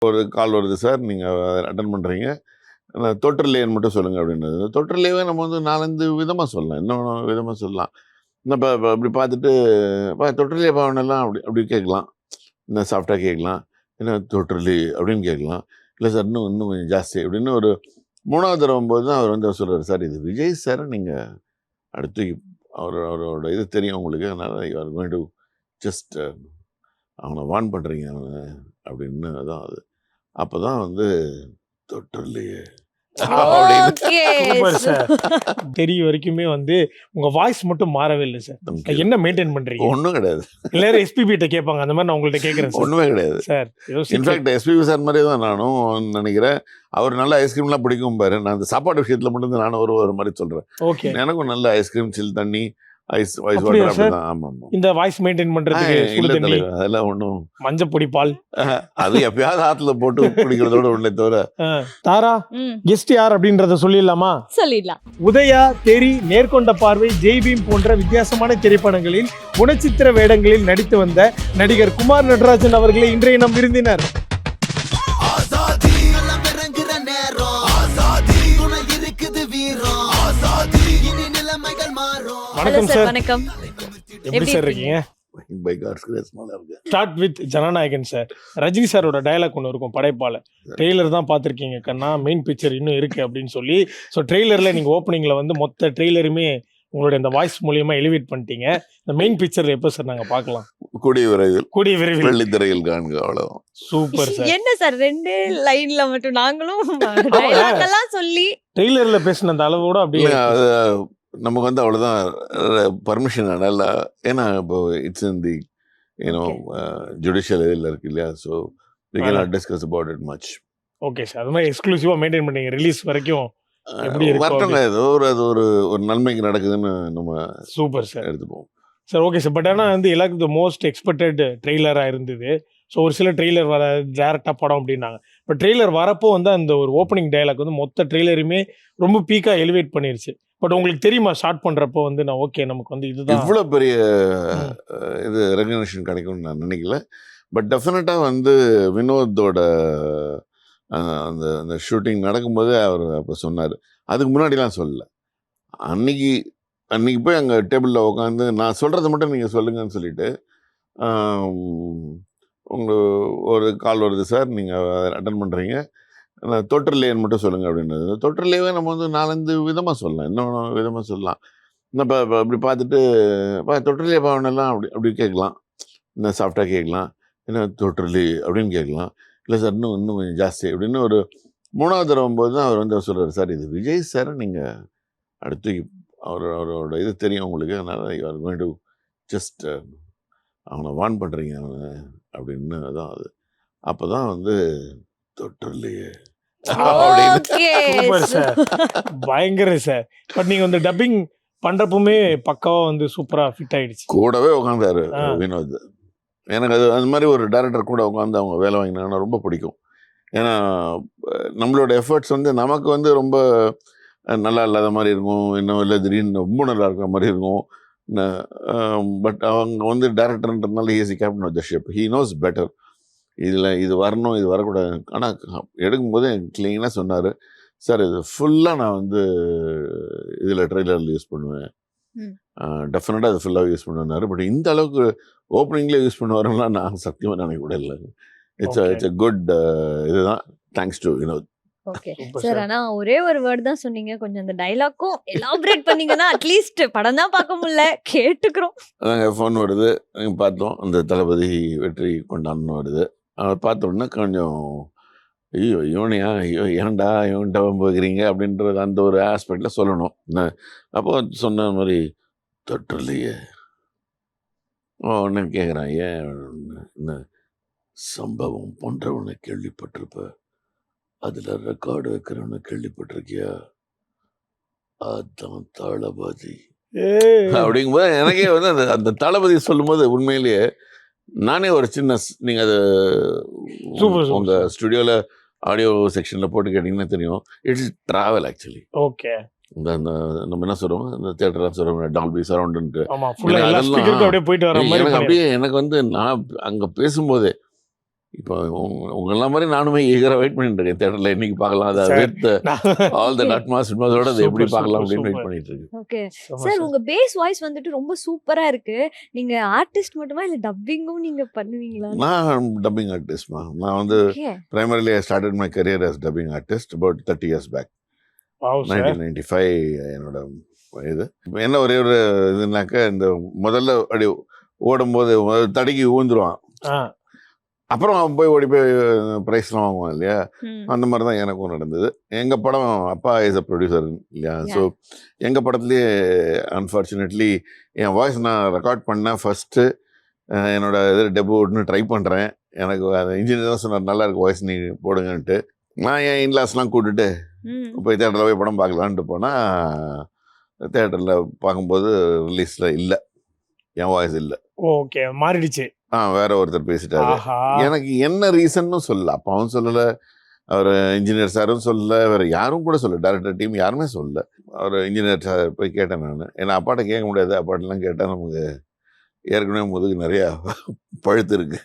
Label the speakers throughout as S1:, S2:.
S1: ஒரு கால் வருது சார், நீங்கள் அட்டன் பண்ணுறீங்க, தொற்றுலையன்னு மட்டும் சொல்லுங்கள் அப்படின்றது. தொற்றுலையவே நம்ம வந்து 4-5 விதமாக சொல்லலாம், இன்னும் விதமாக சொல்லலாம். இப்போ அப்படி பார்த்துட்டு தொற்றுலையே பாவனெல்லாம் அப்படி அப்படி கேட்கலாம், இன்னும் சாஃப்டாக கேட்கலாம், என்ன தொற்றுலி அப்படின்னு கேட்கலாம். இல்லை சார் இன்னும் இன்னும் கொஞ்சம் ஜாஸ்தி அப்படின்னு ஒரு 3வது தடவை போது தான் அவர் வந்து அவர் சொல்கிறார், சார் இது விஜய் சார், நீங்கள் அடுத்து அவரோட இது தெரியும் உங்களுக்கு, அதனால் you are going to just அவனை வார்ன் பண்ணுறீங்க அவனை அப்படின்னு தான் அது. அப்போ தான் வந்து தொற்றுலையே
S2: சூப்பர் சார். தெரிய வரைக்குமே வந்து உங்க வாய்ஸ் மட்டும் மாறவே இல்லை சார். என்ன மெயின்டைன் பண்றீங்க?
S1: ஒன்றும் கிடையாது.
S2: எல்லாரும் எஸ்பிபி கிட்ட கேட்பாங்க, அந்த மாதிரி நான் உங்கள்கிட்ட கேட்குறேன்.
S1: ஒன்றுமே கிடையாது
S2: சார்.
S1: இன்ஃபேக்ட் எஸ்பிபி சார் மாதிரி தான் நானும் நினைக்கிறேன். அவர் நல்ல ஐஸ்கிரீம்லாம் பிடிக்கும் பாரு. நான் அந்த சாப்பாடு விஷயத்தில் மட்டும் நானும் ஒரு மாதிரி சொல்கிறேன்.
S2: ஓகே,
S1: எனக்கும் நல்ல ஐஸ்கிரீம், சில் தண்ணி, ஐஸ் வாட்டர் அப்படிதான். ஆமாம்,
S2: இந்த வாய்ஸ் மெயின்டைன் பண்றதுக்கு சுடு தண்ணி,
S1: அதெல்லாம் ஒன்றும்
S2: மஞ்சப்பொடி, பால்
S1: அது எப்பயாவது ஆத்துல போட்டு குடிக்கிறதோட ஒண்ணே தவிர.
S2: தாரா, கெஸ்ட் யார் அப்படின்றத சொல்லிடலாமா?
S3: சொல்லிடலாம்.
S2: உதயா, தெரி, நேர்கொண்ட பார்வை, ஜெய்பீம் போன்ற வித்தியாசமான திரைப்படங்களில் குணச்சித்திர வேடங்களில் நடித்து வந்த நடிகர் குமார் நடராஜன் அவர்களே இன்றைய நம் விருந்தினர். வணக்கம் சார்.
S3: வணக்கம்.
S2: எப்படி சார் இருக்கீங்க? Start with Jananayagan sir. Rajini சாரோட டயலாக் ஒன்று இருக்கும் படைப்பால. ட்ரெய்லர் தான் பார்த்துருக்கீங்க கண்ணா, மெயின் பிக்சர் இன்னும் இருக்கு அப்படின்னு சொல்லி. ஸோ ட்ரெய்லரில் நீங்கள் ஓப்பனிங்கில் வந்து மொத்த ட்ரெய்லருமே உங்களுடைய இந்த வாய்ஸ் மூலியமா எலிவேட் பண்ணிட்டீங்க. இந்த மெயின் பிக்சர் எப்போ சார் நாங்கள் பார்க்கலாம்?
S1: கூடிய விரைவில்
S2: வெள்ளித்திரையில்
S1: காண்க. அவ்வளோதான்.
S2: Super sir.
S3: என்ன சார் 2 லைன்ல மட்டும் நாங்களும் dialogue எல்லாம் சொல்லி
S2: ட்ரெய்லரில் பேசின அந்த அளவோட அப்படியே
S1: நமக்கு வந்து அவ்வளோதான் பர்மிஷன் நல்லா. ஏன்னா இப்போ இட்ஸ் இன் தி ஜுடிஷியல் இதில் இருக்கு இல்லையா, so we can not discuss about it much.
S2: Okay sir. அது மாதிரி எக்ஸ்க்ளூசிவாக மெயின்டைன் பண்ணீங்க ரிலீஸ் வரைக்கும். எப்படி
S1: வரட்டும், ஏதோ அது ஒரு நன்மைக்கு நடக்குதுன்னு நம்ம
S2: சூப்பர் சார்
S1: எடுத்துப்போம்
S2: சார். Okay sir. பட் ஆனால் வந்து எல்லாருக்கும் த மோஸ்ட் எக்ஸ்பெக்டட் ட்ரெய்லராக இருந்தது. ஸோ ஒரு சில ட்ரெய்லர் வர டேரெக்டாக படம் அப்படின்னாங்க. இப்போ ட்ரெய்லர் வரப்போ வந்து அந்த ஒரு ஓப்பனிங் டயலாக் வந்து மொத்த ட்ரெய்லருமே ரொம்ப பீக்காக எலிவேட் பண்ணிருச்சு. பட் உங்களுக்கு தெரியுமா ஷார்ட் பண்ணுறப்போ வந்து நான் ஓகே நமக்கு வந்து இதுதான்
S1: இவ்வளோ பெரிய இது ரெகக்னிஷன் கிடைக்கும்னு நான் நினைக்கல. பட் டெஃபினட்டாக வந்து வினோத்தோட அந்த அந்த ஷூட்டிங் நடக்கும்போதே அவர் அப்போ சொன்னார். அதுக்கு முன்னாடிலாம் சொல்லலை. அன்னைக்கு போய் அங்கே டேபிளில் உட்காந்து நான் சொல்கிறத மட்டும் நீங்கள் சொல்லுங்கன்னு சொல்லிட்டு, ஒரு கால் வருது சார், நீங்கள் அட்டன் பண்ணுறீங்க, தொற்றுலையன்னு மட்டும் சொல்லுங்கள் அப்படின்றது. தொற்றுலையவே நம்ம வந்து 4-5 விதமாக சொல்லலாம், இன்னும் விதமாக சொல்லலாம். இப்போ அப்படி பார்த்துட்டு தொற்றுலையே பாவனெல்லாம் அப்படி அப்படி கேட்கலாம், இன்னும் சாஃப்டாக கேட்கலாம், என்ன தொற்றுலி அப்படின்னு கேட்கலாம். இல்லை சார் இன்னும் கொஞ்சம் ஜாஸ்தி அப்படின்னு ஒரு 3வது தடவை போது தான் அவர் வந்து அவர் சொல்கிறார், சார் இது விஜய் சார், நீங்கள் அடுத்து அவரோட இது தெரியும் உங்களுக்கு, அதனால் you are going to just அவனை வார்ன் பண்ணுறீங்க அவனை அப்படின்னு தான் அது. அப்போ தான் வந்து தொற்றுலையே
S2: சூப்பர் சார். பயங்கர சார். பட் நீங்கள் வந்து டப்பிங் பண்ணுறப்பவுமே பக்காவாக வந்து சூப்பராக ஃபிட் ஆகிடுச்சு.
S1: கூடவே உட்காந்தாரு வினோத். எனக்கு அது மாதிரி ஒரு டைரக்டர் கூட உட்காந்து அவங்க வேலை வாங்கினாங்கன்னா ரொம்ப பிடிக்கும். ஏன்னா நம்மளோட எஃபர்ட்ஸ் வந்து நமக்கு வந்து ரொம்ப நல்லா இல்லாத மாதிரி இருக்கும், இன்னும் இல்லை திடீர்னு ரொம்ப நல்லா இருக்கிற மாதிரி இருக்கும். பட் அவங்க வந்து டைரக்டர்ன்றதுனால easy captain of the ship, he knows better. இதில் இது வரணும், இது வரக்கூடாது. ஆனால் எடுக்கும்போது எனக்கு க்ளீனாக சொன்னார், சார் இது ஃபுல்லாக நான் வந்து இதில் ட்ரெய்லரில் யூஸ் பண்ணுவேன், டெஃபினட்டாக அது ஃபுல்லாக யூஸ் பண்ணுவேன்னாரு. பட் இந்த அளவுக்கு ஓப்பனிங்லேயே யூஸ் பண்ணுவாருன்னா நான் சத்தியமாக நினைக்க கூட இல்லை. இட்ஸ் அ குட் இதுதான். Thanks to Vinoth.
S3: Okay sir. ஆனா ஒரே ஒரு வேர்ட் தான் சொன்னீங்க, கொஞ்சம் அந்த டயலாக்கும் எலாபரேட் பண்ணீங்கன்னா அட்லீஸ்ட் படம் தான் பார்க்க முடியல, கேட்டுக்கிறோம்.
S1: அதாங்க ஃபோன் வருது, பார்த்தோம், அந்த தளபதி வெற்றி கொண்டாடணும் வருது. அவர் பார்த்தோன்னா கொஞ்சம் ஐயோ இவனையா, ஐயோ ஏன்டா இவன்கிட்ட போகிறீங்க அப்படின்றது அந்த ஒரு ஆஸ்பெக்டில் சொல்லணும். அப்போ சொன்ன மாதிரி தொற்றுலையே ஒன்று கேட்குறான், ஏன் என்ன சம்பவம் போன்றவனை கேள்விப்பட்டிருப்ப, அதில் ரெக்கார்டு வைக்கிறவனை கேள்விப்பட்டிருக்கியா, அதுதான் தளபதி அப்படிங்கும்போது எனக்கே வந்து அந்த தளபதி சொல்லும்போது உண்மையிலேயே நானே ஒரு சின்ன, நீங்கள் அது உங்கள் ஸ்டுடியோவில் ஆடியோ செக்ஷனில் போட்டு கேட்டிங்கன்னா தெரியும், இட்ஸ் ட்ராவல் ஆக்சுவலி.
S2: ஓகே.
S1: இந்த நம்ம என்ன சொல்கிறோம், இந்த தேட்டர்லாம் சொல்கிறோம் டால்பி சரௌண்டுன்ட்டு,
S2: அதெல்லாம் அப்படியே
S1: எனக்கு வந்து நான் அங்கே பேசும்போதே இப்போ உங்கெல்லாம் மாதிரி நானுமே ஈகராக வெயிட் பண்ணிட்டு இருக்கேன் தேட்டரில் என்னைக்கு பார்க்கலாம், அதை
S2: Sir,
S1: வித் ஆல் த நட்மாஸோட அதை எப்படி
S2: Super,
S1: பார்க்கலாம்
S2: super,
S1: அப்படின்னு வெயிட்
S2: super.
S1: பண்ணிட்டு இருக்கேன்.
S3: ஓகே
S2: ஆமா
S3: சார்,
S2: sir.
S3: உங்க பேஸ் வாய்ஸ் வந்துட்டு ரொம்ப சூப்பரா இருக்கு. நீங்க ஆர்டிஸ்ட் மட்டுமா இல்ல டப்பிங்கும் நீங்க பண்ணுவீங்களா?
S1: நான் டப்பிங் ஆர்டிஸ்ட்மா. நான் வந்து
S3: okay.
S1: primarily I started my career as dubbing artist about 30 years back.
S2: Wow, sir.
S1: 1995 என்னோட இது. என்ன ஒரே ஒரு இதுனாக்க, இந்த முதல்ல அப்படி ஓடும்போது தடுக்கி ஊந்துருவான்,
S2: ஆ,
S1: அப்புறம் அவன் போய் ஓடி போய் ப்ரைஸ்லாம் வாங்குவான் இல்லையா,
S3: ம்.
S1: அந்த மாதிரி தான் எனக்கும் நடந்தது. எங்கள் படம் அப்பா இஸ் அ ப்ரொடியூசர் இல்லையா, ஸோ எங்கள் படத்துலேயே அன்ஃபார்ச்சுனேட்லி என் வாய்ஸ் நான் ரெக்கார்ட் பண்ணேன் ஃபஸ்ட்டு. என்னோட இது டெபுட்னு ட்ரை பண்ணுறேன். எனக்கு அந்த இன்ஜினியர் தான் சொன்னார், நல்லா இருக்கு வாய்ஸ் நீ போடுங்கன்ட்டு. நான் என் இன்லாஸ்லாம் கூப்பிட்டுட்டு
S3: ம்.
S1: போய் தேட்டரில் போய் படம் பார்க்கலான்ட்டு போனால், தேட்டரில் பார்க்கும்போது ரிலீஸில் இல்லை, என் வாய்ஸ் இல்லை.
S2: ஓகே, மாறிடுச்சு.
S1: வேற ஒருத்தர் பேசிட்டாரு.
S2: ஆஹா,
S1: எனக்கு என்ன ரீசன்னு சொல்லல, அப்பாவும் சொல்லலை, அவர் இன்ஜினியர் சாரும் சொல்லலை, வேறு யாரும் கூட சொல்லலை, டேரக்டர் டீம் யாருமே சொல்லலை. அவர் இன்ஜினியர் சார் போய் கேட்டேன் நான். ஏன்னா அப்பாட்ட கேட்க முடியாது, அப்பாட்டெலாம் கேட்டால் நமக்கு ஏற்கனவே முதுகு நிறையா பழுத்து இருக்கு,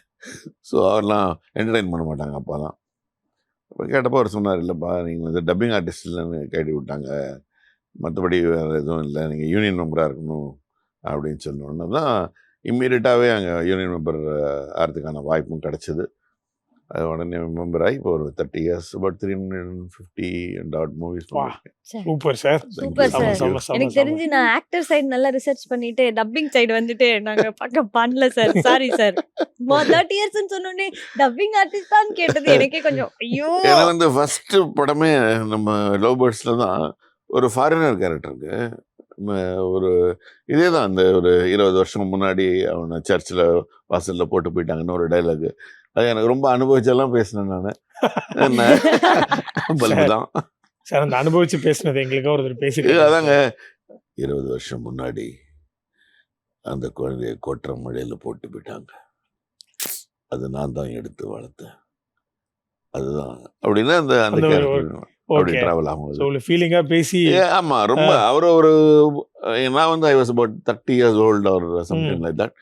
S1: ஸோ அவர்லாம் என்டர்டைன் பண்ண மாட்டாங்க அப்பாலாம். இப்போ கேட்டப்போ அவர் சொன்னார், இல்லைப்பா நீங்கள் வந்து டப்பிங் ஆர்டிஸ்ட் இல்லைன்னு கேட்டி விட்டாங்க, மற்றபடி வேறு எதுவும் இல்லை, நீங்கள் யூனியன் மெம்பராக இருக்கணும் அப்படின்னு சொன்னோன்னே தான் இம்மீடியட்டாகவே அங்கே யூனியன் மெம்பர் ஆகிறதுக்கான வாய்ப்பும் கிடச்சிது. அது உடனே மெம்பர் ஆகி இப்போ ஒரு 30 years about 350 and odd movies பண்ணிருக்கேன்.
S2: Super sir.
S3: Super
S1: Thank you,
S3: sir.
S1: thank you.
S3: எனக்கு தெரிஞ்சு நான் ஆக்டர் சைடு நல்லா ரிசர்ச் பண்ணிட்டு டப்பிங் சைடு வந்துட்டு நாங்க பக்க பண்ணல சார். Sorry sir. 30 இயர்ஸ்னு சொன்னோனே டப்பிங் ஆர்டிஸ்ட் தான் கேட்டது எனக்கே கொஞ்சம் ஐயோ.
S1: ஏன்னா வந்து ஃபஸ்ட்டு படமே நம்ம லவ் பேர்ட்ஸில் தான் ஒரு ஃபாரினர் கேரக்டருக்கு ஒரு இதே தான், அந்த ஒரு 20 வருஷம் முன்னாடி அவனை சர்ச்சில் வாசலில் போட்டு போயிட்டாங்கன்னு ஒரு டைலாக். அது எனக்கு ரொம்ப அனுபவிச்செல்லாம் பேசினேன் நான். என்ன பல்பு தான்
S2: சார், அந்த அனுபவிச்சு பேசினது எங்களுக்கு ஒருத்தர் பேசிட்டு
S1: அதாங்க, 20 வருஷம் முன்னாடி அந்த குழந்தைய கொட்டுற மழையில் போட்டு போயிட்டாங்க, அது நான் தான் எடுத்து வளர்த்தேன், அதுதான் அப்படின்னு அந்த அந்த
S2: அந்த ஒரு-
S1: கேரக்டர் அப்படி
S2: ஓகே.
S1: ட்ராவல் ஆகும்போது.
S2: ஸோ ஃபீலிங்கா பேசி
S1: ஆமா, ரொம்ப அவர் ஒரு நான் வந்து I was about 30 years old or something like that.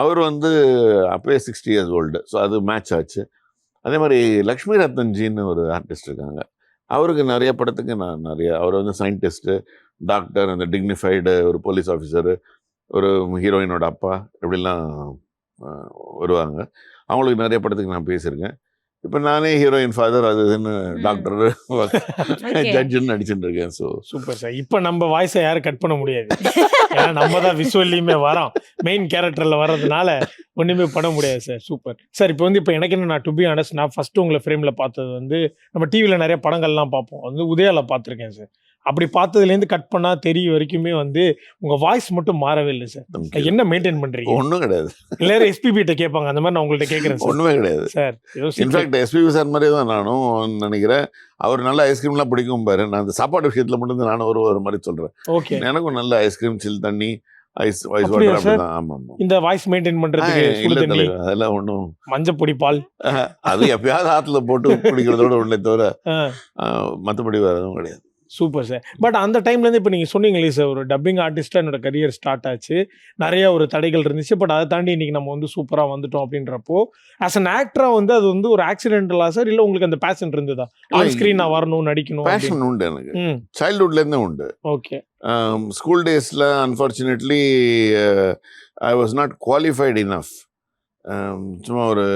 S1: அவர் வந்து அப்பவே 60 years old, ஸோ அது மேட்ச் ஆச்சு. அதே மாதிரி லக்ஷ்மி ரத்தன்ஜின்னு ஒரு ஆர்டிஸ்ட் இருக்காங்க, அவருக்கு நிறைய படத்துக்கு நான் அவர் வந்து சயின்டிஸ்ட்டு, டாக்டர், அந்த டிக்னிஃபைடு ஒரு போலீஸ் ஆஃபீஸரு, ஒரு ஹீரோயினோட அப்பா, இப்படிலாம் வருவாங்க. அவங்களுக்கு நிறைய படத்துக்கு நான் பேசியிருக்கேன். இப்போ நானே ஹீரோயின் ஃபாதர், அது இதுன்னு டாக்டர், ஜட்ஜுன்னு நடிச்சுட்டு இருக்கேன். So
S2: super sir. இப்போ நம்ம வாய்ஸை யாரும் கட் பண்ண முடியாது, ஏன்னா நம்ம தான் விஷுவல்லையுமே வரோம், மெயின் கேரக்டரில் வர்றதுனால ஒன்றுமே பண்ண முடியாது சார். Super sir. இப்போ வந்து இப்போ எனக்கு என்ன, நான் டு பி ஆனஸ்ட், நான் ஃபஸ்ட்டு உங்களை ஃப்ரேமில் பார்த்தது வந்து நம்ம டிவியில் நிறைய படங்கள்லாம் பார்ப்போம், வந்து உதயாவில் பார்த்துருக்கேன் சார். அப்படி பார்த்ததுலேருந்து கட் பண்ணால் தெரிய வரைக்குமே வந்து உங்கள் வாய்ஸ் மட்டும் மாறவே இல்லை சார். என்ன மெயின்டைன் பண்ணுறீங்க?
S1: ஒன்றும் கிடையாது,
S2: எல்லாரும் எஸ்பிபிட்ட கேட்பாங்க, அந்த மாதிரி நான் உங்கள்கிட்ட கேட்குறேன் சார்.
S1: ஒன்றுமே கிடையாது
S2: சார்
S1: இன்ஃபேக்ட் எஸ்பிபி சார் மாதிரி தான் நானும் நினைக்கிறேன். அவர் நல்ல ஐஸ்கிரீம்லாம் பிடிக்கும் பாரு, நான் அந்த சாப்பாடு விஷயத்தில் மட்டும் நானும் ஒரு மாதிரி சொல்கிறேன்.
S2: ஓகே,
S1: எனக்கும் நல்ல ஐஸ்கிரீம், சில் தண்ணி, ஐஸ்
S2: அப்படியா
S1: வாட்டர்,
S2: சார்?
S1: அப்படிதான். ஆமாம் ஆமாம்.
S2: இந்த வாய்ஸ் மெயின்டைன் பண்ணுறதுக்கு
S1: இல்லை
S2: சுடு தண்ணி,
S1: தலைவர், அதெல்லாம் ஒன்றும்,
S2: மஞ்சப்பொடி, பால்,
S1: அது எப்பயாவது ஆற்றுல போட்டு குடிக்கிறதோட ஒன்றே தவிர
S2: ஆ,
S1: மற்றபடி வேறு எதுவும் கிடையாது.
S2: Super sir. பட் அந்த டைம்லேருந்து இப்போ நீங்கள் சொன்னீங்களே சார், ஒரு டப்பிங் ஆர்டிஸ்ட்டாக என்னோட கரியர் ஸ்டார்ட் ஆச்சு, நிறைய ஒரு தடைகள் இருந்துச்சு, பட் அதை தாண்டி இன்னைக்கு நம்ம வந்து சூப்பராக வந்துட்டோம் அப்படின்றப்போ, ஆஸ் அன் ஆக்டராக வந்து அது வந்து ஒரு ஆக்சிடென்டலா சார், இல்லை உங்களுக்கு அந்த பேஷன் இருந்ததா, ஆன் ஸ்க்ரீன் நான் வரணும், நடிக்கணும்?
S1: பேஷன் உண்டு எனக்கு,
S2: ம்,
S1: சைல்ட்ஹுட்லேருந்தே உண்டு.
S2: ஓகே.
S1: ஸ்கூல் டேஸில் unfortunately I was not qualified enough. சும்மா ஒரு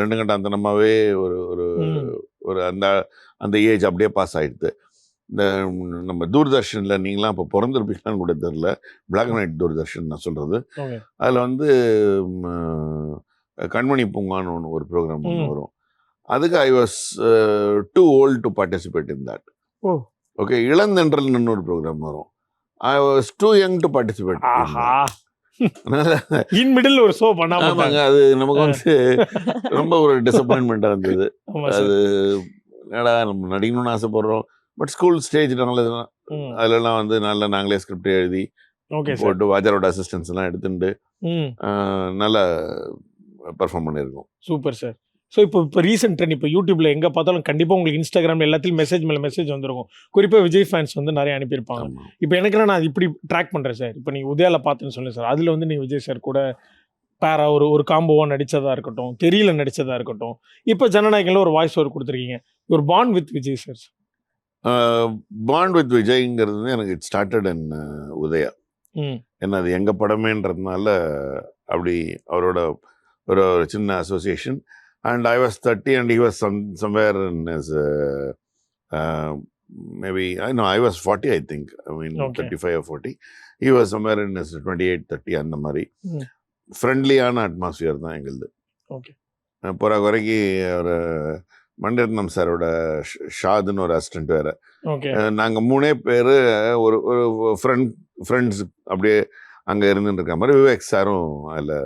S1: 2 கண்டாந்தனமாகவே ஒரு ஒரு ஒரு அந்த அந்த ஏஜ் அப்படியே பாஸ் ஆகிடுது. இந்த நம்ம தூர்தர்ஷனில் நீங்களாம் இப்போ பிறந்திருப்பீங்களான்னு கூட தெரில, பிளாக் அண்ட் ஒயிட் தூர்தர்ஷன் நான் சொல்கிறது,
S2: ஓகே.
S1: அதில் வந்து கண்மணி பூங்கான்னு ஒன்று ஒரு ப்ரோக்ராம் ஒன்று வரும். அதுக்கு I was too old to participate in that.
S2: Oh,
S1: okay. இளந்தென்றல்னு ஒரு ப்ரோக்ராம் வரும், I was too young to participate.
S2: ஆஹா, இன் மிடில் ஒரு ஷோ பண்ணாம
S1: ஆமாங்க, அது நமக்கு வந்து ரொம்ப ஒரு டிசப்பாயின்மெண்ட்டாக இருந்தது. அது என்னடா நம்ம நடிக்கணும்னு ஆசைப்படுறோம், பட் ஸ்கூல் ஸ்டேஜ் நல்லதுதான், அதுலலாம் வந்து நல்லா நாங்களே ஸ்கிரிப்ட் எழுதி
S2: ஓகே சார்.
S1: போட்டு வாஜரோட அசிஸ்டன்ஸ் எல்லாம் எடுத்துட்டு
S2: ம்,
S1: நல்லா பெர்ஃபார்ம் பண்ணியிருக்கோம்.
S2: Super sir. ஸோ இப்போ ரீசெண்ட் ட்ரெண்ட், இப்போ யூடியூப்ல எங்கே பார்த்தாலும் கண்டிப்பாக உங்களுக்கு இன்ஸ்டாகிராம் எல்லாத்துலையும் மெசேஜ் மேலே மெசேஜ் வந்துருக்கும், குறிப்பாக விஜய் ஃபேன்ஸ் வந்து நிறைய அனுப்பியிருப்பாங்க. இப்போ எனக்கு நான் இப்படி ட்ராக் பண்ணுறேன் சார். இப்போ நீங்கள் உதயாவில் பார்த்துன்னு சொல்லுங்கள் சார், அதில் வந்து நீங்கள் விஜய் சார் கூட பேரா ஒரு காம்போவா நடிச்சதா இருக்கட்டும், தெரியல நடிச்சதா இருக்கட்டும். இப்ப ஜனநாயகன்ல ஒரு வாய்ஸ் ஓவர் குடுத்துருக்கீங்க. ஒரு bond with Vijay sir.
S1: Bond with விஜய்ங்கிறது வந்து எனக்கு இட் ஸ்டார்டட் இன் உதயா.
S2: ம்.
S1: ஏன்னா அது எங்க படமேன்றதுனால அப்படி அவரோட ஒரு ஒரு சின்ன association. And I was 30 and he was somewhere in his maybe I was 40 I think. I mean
S2: Okay.
S1: 35 or 40. He was somewhere in his 28, 30 அந்த மாதிரி.
S2: ம்.
S1: ஃப்ரெண்ட்லியான அட்மாஸ்பியர் தான் எங்களுது.
S2: ஓகே.
S1: போகிற குறைக்கு ஒரு மணிரத்னம் சாரோட ஷாதுன்னு ஒரு அசிஸ்டன்ட் வேற.
S2: ஓகே.
S1: நாங்கள் 3 பேர் ஒரு ஒரு ஃப்ரெண்ட்ஸ் அப்படியே அங்கே இருந்துட்டு இருக்க மாதிரி விவேக் சாரும் அதில்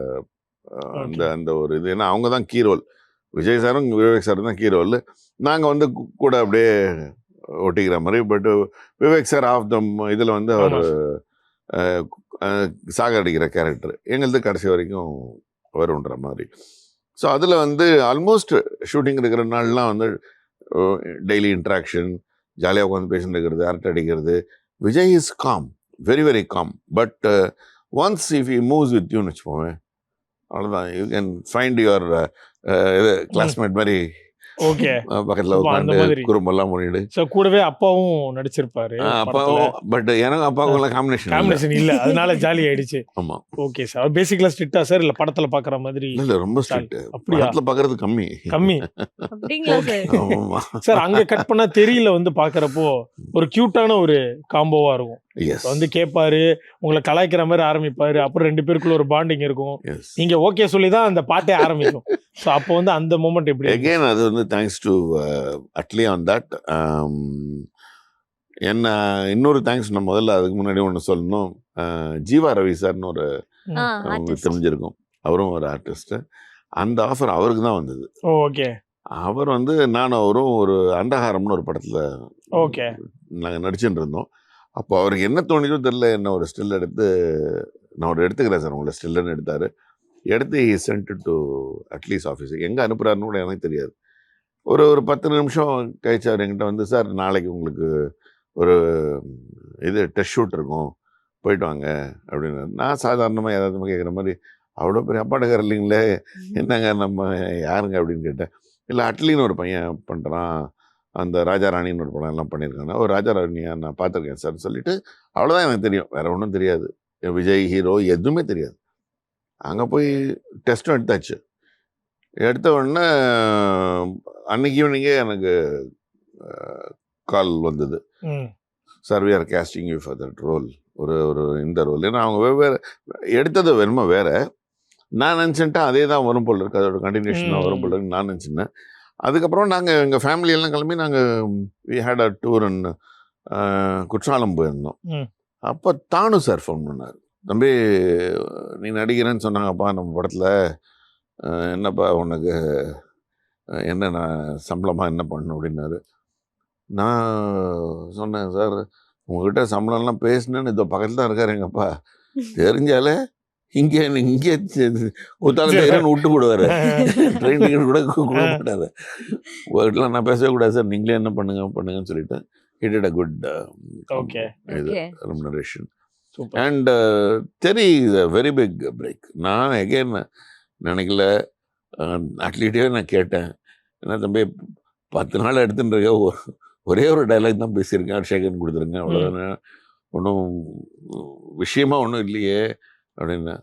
S1: அந்த
S2: ஓகே.
S1: அந்த ஒரு இது. ஏன்னா அவங்க தான் கீ ரோல். விஜய் சாரும் விவேக் சாரும் தான் கீ ரோல். நாங்கள் வந்து கூட அப்படியே ஒட்டிக்கிற மாதிரி. But Vivek sir of the இதில் வந்து அவர்
S2: ஆமா.
S1: சாகடிக்கிற கேரக்டர் எங்களது கடைசி வரைக்கும் வருன்ற மாதிரி. ஸோ அதில் வந்து ஆல்மோஸ்ட் ஷூட்டிங் இருக்கிற நாள்லாம் வந்து டெய்லி இன்ட்ராக்ஷன், ஜாலியாக உட்காந்து பேசிட்டு இருக்கிறது, அரட்டை அடிக்கிறது. Vijay is calm, very very calm. But once if you moves with யூன்னு வச்சுப்போமே, அவ்வளோதான். யூ கேன் ஃபைண்ட் யுவர் இது
S2: ம்.
S1: கிளாஸ்மேட் மாதிரி
S2: ஓகே.
S1: பக்கத்தில்
S2: அப்ப அந்த
S1: உட்காந்து
S2: மாதிரி.
S1: குறும்பெல்லாம் பண்ணிடு.
S2: ஸோ கூடவே அப்பாவும் நடிச்சிருப்பாரு படத்துல.
S1: அப்பாவும் பட் எனக்கு அப்பாவுக்குள்ள காம்பினேஷன் இல்லை.
S2: காம்பினேஷன் இல்ல. அதனால ஜாலி ஆயிடுச்சு.
S1: ஆமாம்.
S2: Okay sir. பேசிக்கலா ஸ்ட்ரிக்ட்டா சார் இல்ல படத்துல பாக்குற மாதிரி?
S1: இல்லை ரொம்ப
S2: ஜாலி.
S1: ஸ்ட்ரிக்ட்.
S2: அப்படியா?
S1: படத்தில் பார்க்கறது கம்மி.
S2: கம்மி.
S3: அப்படிங்களா
S2: ஓகே.
S3: சார்?
S1: ஆமாம்.
S2: சார் அங்க கட் பண்ணா தெரியல வந்து பாக்குறப்போ ஒரு கியூட்டான ஒரு காம்போவா இருக்கும்.
S1: எஸ்
S2: வந்து கேட்பாரு, உங்களை கலாய்க்கிற மாதிரி ஆரம்பிப்பாரு. அப்புறம் 2 பேருக்குள்ள ஒரு பாண்டிங் இருக்கும்.
S1: எஸ்.
S2: நீங்க ஓகே சொல்லி தான் அந்த பாட்டே ஆரம்பிக்கும். ஸோ அப்போ வந்து அந்த மூமெண்ட் எப்படி இருந்துச்சு?
S1: எகெயின் அது வந்து thanks to Atlee on that. என்ன இன்னொரு தேங்க்ஸ் நான் முதல்ல அதுக்கு முன்னாடி ஒன்று சொல்லணும். ஜீவா ரவி சார்னு ஒரு
S2: ம்.
S1: உங்களுக்கு
S3: ஆர்டிஸ்ட்.
S1: தெரிஞ்சிருக்கும். அவரும் ஒரு ஆர்டிஸ்ட்டு. அந்த ஆஃபர் அவருக்கு தான் வந்தது.
S2: ஓகே.
S1: அவர் வந்து நானும் அவரும் ஒரு அண்டகாரம்னு ஒரு படத்தில்
S2: ஓகே.
S1: நாங்கள் நடிச்சுட்டு இருந்தோம். அப்போ அவருக்கு என்ன தோணிதோ தெரியல, என்ன ஒரு ஸ்டில் எடுத்து நான் ஒரு எடுத்துக்கிறேன் சார் உங்களை ஸ்டில்லுன்னு எடுத்தார். எடுத்து he sent it to at least ஆஃபீஸுக்கு. எங்கே அனுப்புகிறாருன்னு கூட எனக்கு தெரியாது. ஒரு ஒரு 10 நிமிஷம் கழிச்சு அவர் என்கிட்ட வந்து, சார் நாளைக்கு உங்களுக்கு ஒரு இது டெஸ்ட் ஷூட் இருக்கும், போயிட்டு வாங்க அப்படின்னு. நான் சாதாரணமாக ஏதாவது கேட்குற மாதிரி, அவ்வளோ பெரிய அப்பாட்டக்கார இல்லைங்களே, என்னங்க நம்ம யாருங்க அப்படின்னு கேட்டேன். இல்லை அட்லின்னு ஒரு பையன் பண்ணுறான், அந்த ராஜா ராணின்னு ஒரு படம் எல்லாம் பண்ணியிருக்காங்க. ஒரு ராஜா ராணியா நான் பார்த்துருக்கேன் சார் சொல்லிட்டு, அவ்வளோதான் எனக்கு தெரியும், வேற ஒன்றும் தெரியாது. விஜய் ஹீரோ எதுவுமே தெரியாது. அங்கே போய் டெஸ்ட்டும் எடுத்தாச்சு. எடுத்த உடனே அன்னைக்கு ஈவினிங்கே எனக்கு கால் வந்தது.
S2: ம்.
S1: Sir we are casting you for that role, ஒரு ஒரு இந்த ரோல். ஏன்னா அவங்க வெவ்வேறு எடுத்தது வேணுமா வேற. நான் நினச்சிட்டேன் அதே தான் வரும் போல் இருக்கு, அதோட கண்டினியூஷன் தான் வரும் போல் இருக்கு நான் நினச்சினேன். அதுக்கப்புறம் நாங்கள் எங்கள் ஃபேமிலியெல்லாம் கிளம்பி நாங்கள் we had a tour and Courtallam போயிருந்தோம்.
S2: ம்.
S1: அப்போ தானு சார் ஃபோன் பண்ணார். தம்பி நீ நடிக்கிறேன்னு சொன்னாங்கப்பா நம்ம படத்தில், என்னப்பா உனக்கு என்ன நான் சம்பளமாக என்ன பண்ணணும் அப்படின்னாரு. நான் சொன்னேன், சார் உங்ககிட்ட சம்பளம்லாம் பேசினேன்னு இதோ பக்கத்தில் தான் இருக்கார் எங்கப்பா, தெரிஞ்சாலே இங்கே இங்கே குத்தாலம் தைரன்னு விட்டு விடுவார், ட்ரெயின் டிக்கெட் கூட கொடுக்க மாட்டார். உங்கள்கிட்டலாம் நான் பேசவே கூடாது சார், நீங்களே என்ன பண்ணுங்கன்னு சொல்லிட்டு he did a good
S2: okay.
S1: இது
S3: okay.
S1: remuneration.
S2: Super.
S1: And there is a very big break. நான் எகெயின் நினைக்கல. அட்லீட்டே நான் கேட்டேன், என்ன தம்பி 10 நாள் எடுத்துட்டு இருக்க, ஒரே ஒரு டைலாக் தான் பேசியிருக்கேன், ஷேகன் கொடுத்துருங்க, அவ்வளோதானே, ஒன்றும் விஷயமா ஒன்றும் இல்லையே அப்படின்னு.